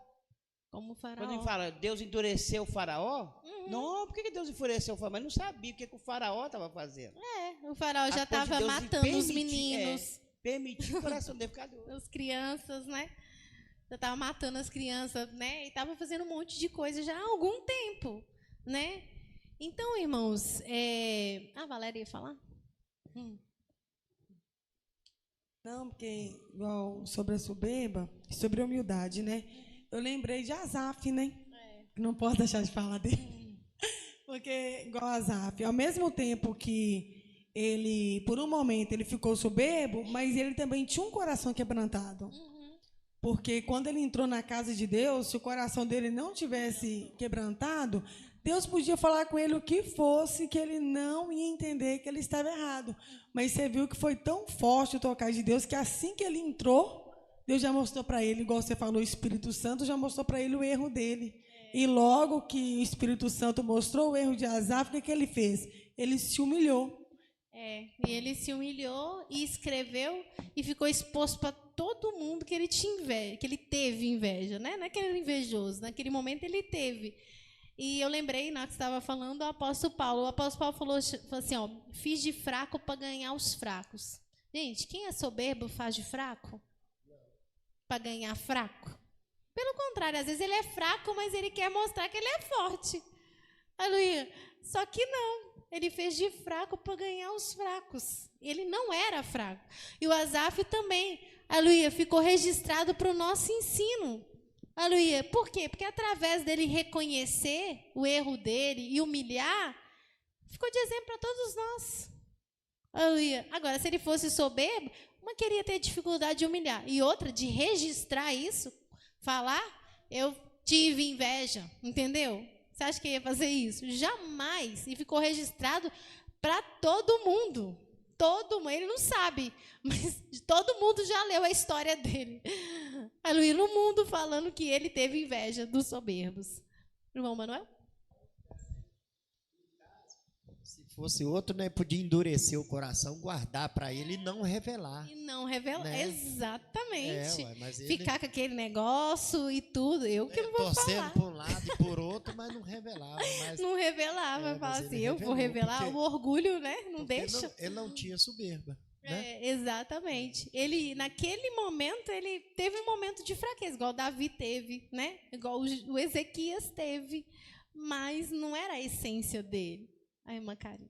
Como o faraó. Quando ele fala, Deus endureceu o faraó, não, por que Deus endureceu o faraó? Mas não sabia o que o faraó estava fazendo. O faraó já estava matando os meninos. Permitiu o coração dele ficar doido. As crianças, né? Já estava matando as crianças, né? E estava fazendo um monte de coisa já há algum tempo, né? Então, irmãos, a Valéria ia falar? Não, porque, igual sobre a soberba, sobre a humildade, né? Eu lembrei de Asaf, né? Não posso deixar de falar dele. Porque, igual Asaf, ao mesmo tempo que ele, por um momento, ele ficou soberbo, mas ele também tinha um coração quebrantado. Porque quando ele entrou na casa de Deus, se o coração dele não tivesse quebrantado, Deus podia falar com ele o que fosse, que ele não ia entender que ele estava errado. Mas você viu que foi tão forte o tocar de Deus, que assim que ele entrou, Deus já mostrou para ele, igual você falou, o Espírito Santo já mostrou para ele o erro dele. E logo que o Espírito Santo mostrou o erro de Asaf, o que ele fez? Ele se humilhou. E ele se humilhou e escreveu e ficou exposto para todo mundo que ele tinha inveja, que ele teve inveja, né? Não é que ele era invejoso, naquele momento ele teve. E eu lembrei, na hora que você estava falando, do apóstolo Paulo. O apóstolo Paulo falou assim, fiz de fraco para ganhar os fracos. Gente, quem é soberbo faz de fraco? Para ganhar fraco? Pelo contrário, às vezes ele é fraco, mas ele quer mostrar que ele é forte. Aleluia. Só que não. Ele fez de fraco para ganhar os fracos. Ele não era fraco. E o Asaf também, aleluia, ficou registrado para o nosso ensino. Aleluia. Por quê? Porque através dele reconhecer o erro dele e humilhar, ficou de exemplo para todos nós. Aleluia. Agora, se ele fosse soberbo, uma queria ter dificuldade de humilhar. E outra, de registrar isso, falar, eu tive inveja, entendeu? Você acha que ia fazer isso? Jamais. E ficou registrado para todo mundo. Ele não sabe, mas todo mundo já leu a história dele. Aleluia, no mundo falando que ele teve inveja dos soberbos. Irmão Manuel? Se fosse outro, né, podia endurecer o coração, guardar para ele e não revelar. E não revelar, Né? exatamente. Ué, mas ele Ficar com aquele negócio e tudo, eu que não vou torcendo falar. para um lado e por outro, mas não revelava. Mas, Não revelava, mas fala ele assim, eu vou revelou, revelar, porque- o orgulho, né? Não porque deixa. ele não tinha soberba. Né? Exatamente. Ele, naquele momento, ele teve um momento de fraqueza, igual Davi teve, né? Igual o Ezequias teve, mas não era a essência dele. A irmã Karen.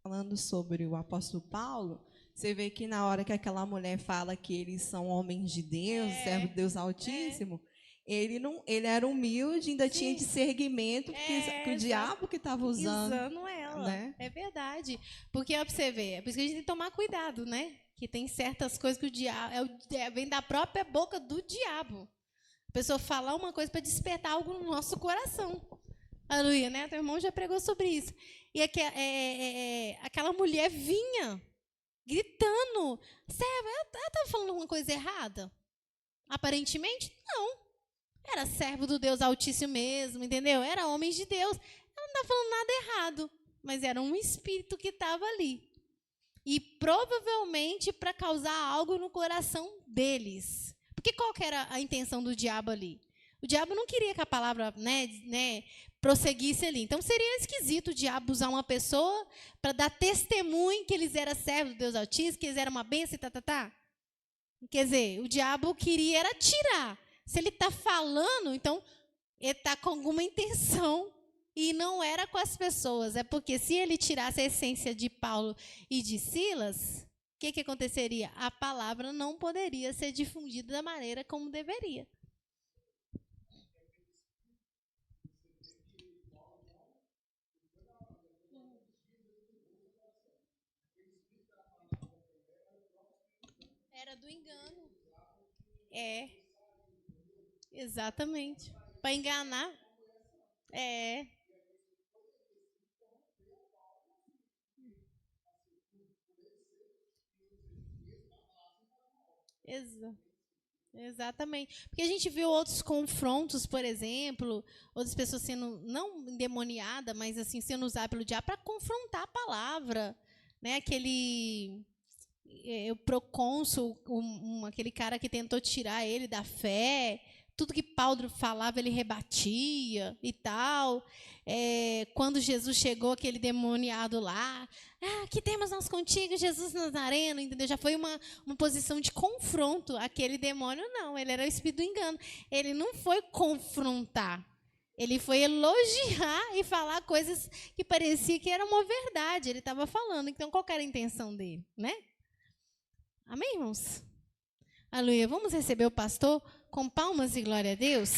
Falando sobre o apóstolo Paulo, você vê que na hora que aquela mulher fala que eles são homens de Deus, servos de Deus Altíssimo, ele era humilde, ainda tinha discernimento que o diabo que estava usando. ela. né? É verdade. Porque, ó, pra você ver, é por isso que a gente tem que tomar cuidado, né? Que tem certas coisas que o diabo vem da própria boca do diabo. A pessoa falar uma coisa para despertar algo no nosso coração. Aleluia, né? Teu irmão já pregou sobre isso. E aquela mulher vinha gritando. Serva, ela estava falando alguma coisa errada? Aparentemente, não. Era servo do Deus Altíssimo mesmo, entendeu? Era homem de Deus. Ela não estava falando nada errado, mas era um espírito que estava ali. E provavelmente para causar algo no coração deles. Porque qual que era a intenção do diabo ali? O diabo não queria que a palavra prosseguisse ali. Então seria esquisito o diabo usar uma pessoa para dar testemunho que eles eram servos do Deus Altíssimo, que eles eram uma bênção e Quer dizer, o diabo queria era tirar. Se ele está falando, então ele está com alguma intenção e não era com as pessoas. É porque se ele tirasse a essência de Paulo e de Silas, o que aconteceria? A palavra não poderia ser difundida da maneira como deveria. Era do engano. Exatamente. Para enganar. Exatamente. Porque a gente viu outros confrontos, por exemplo, outras pessoas sendo, não endemoniadas, mas assim, sendo usadas pelo diabo para confrontar a palavra. Né? Aquele o procônsul, aquele cara que tentou tirar ele da fé, tudo que Paulo falava ele rebatia e tal. Quando Jesus chegou, aquele demoniado lá, que temos nós contigo, Jesus Nazareno, entendeu? Já foi uma posição de confronto. Aquele demônio não, ele era o espírito do engano. Ele não foi confrontar, ele foi elogiar e falar coisas que parecia que era uma verdade. Ele estava falando, então qual era a intenção dele, né? Amém, irmãos? Aleluia. Vamos receber o pastor com palmas e glória a Deus?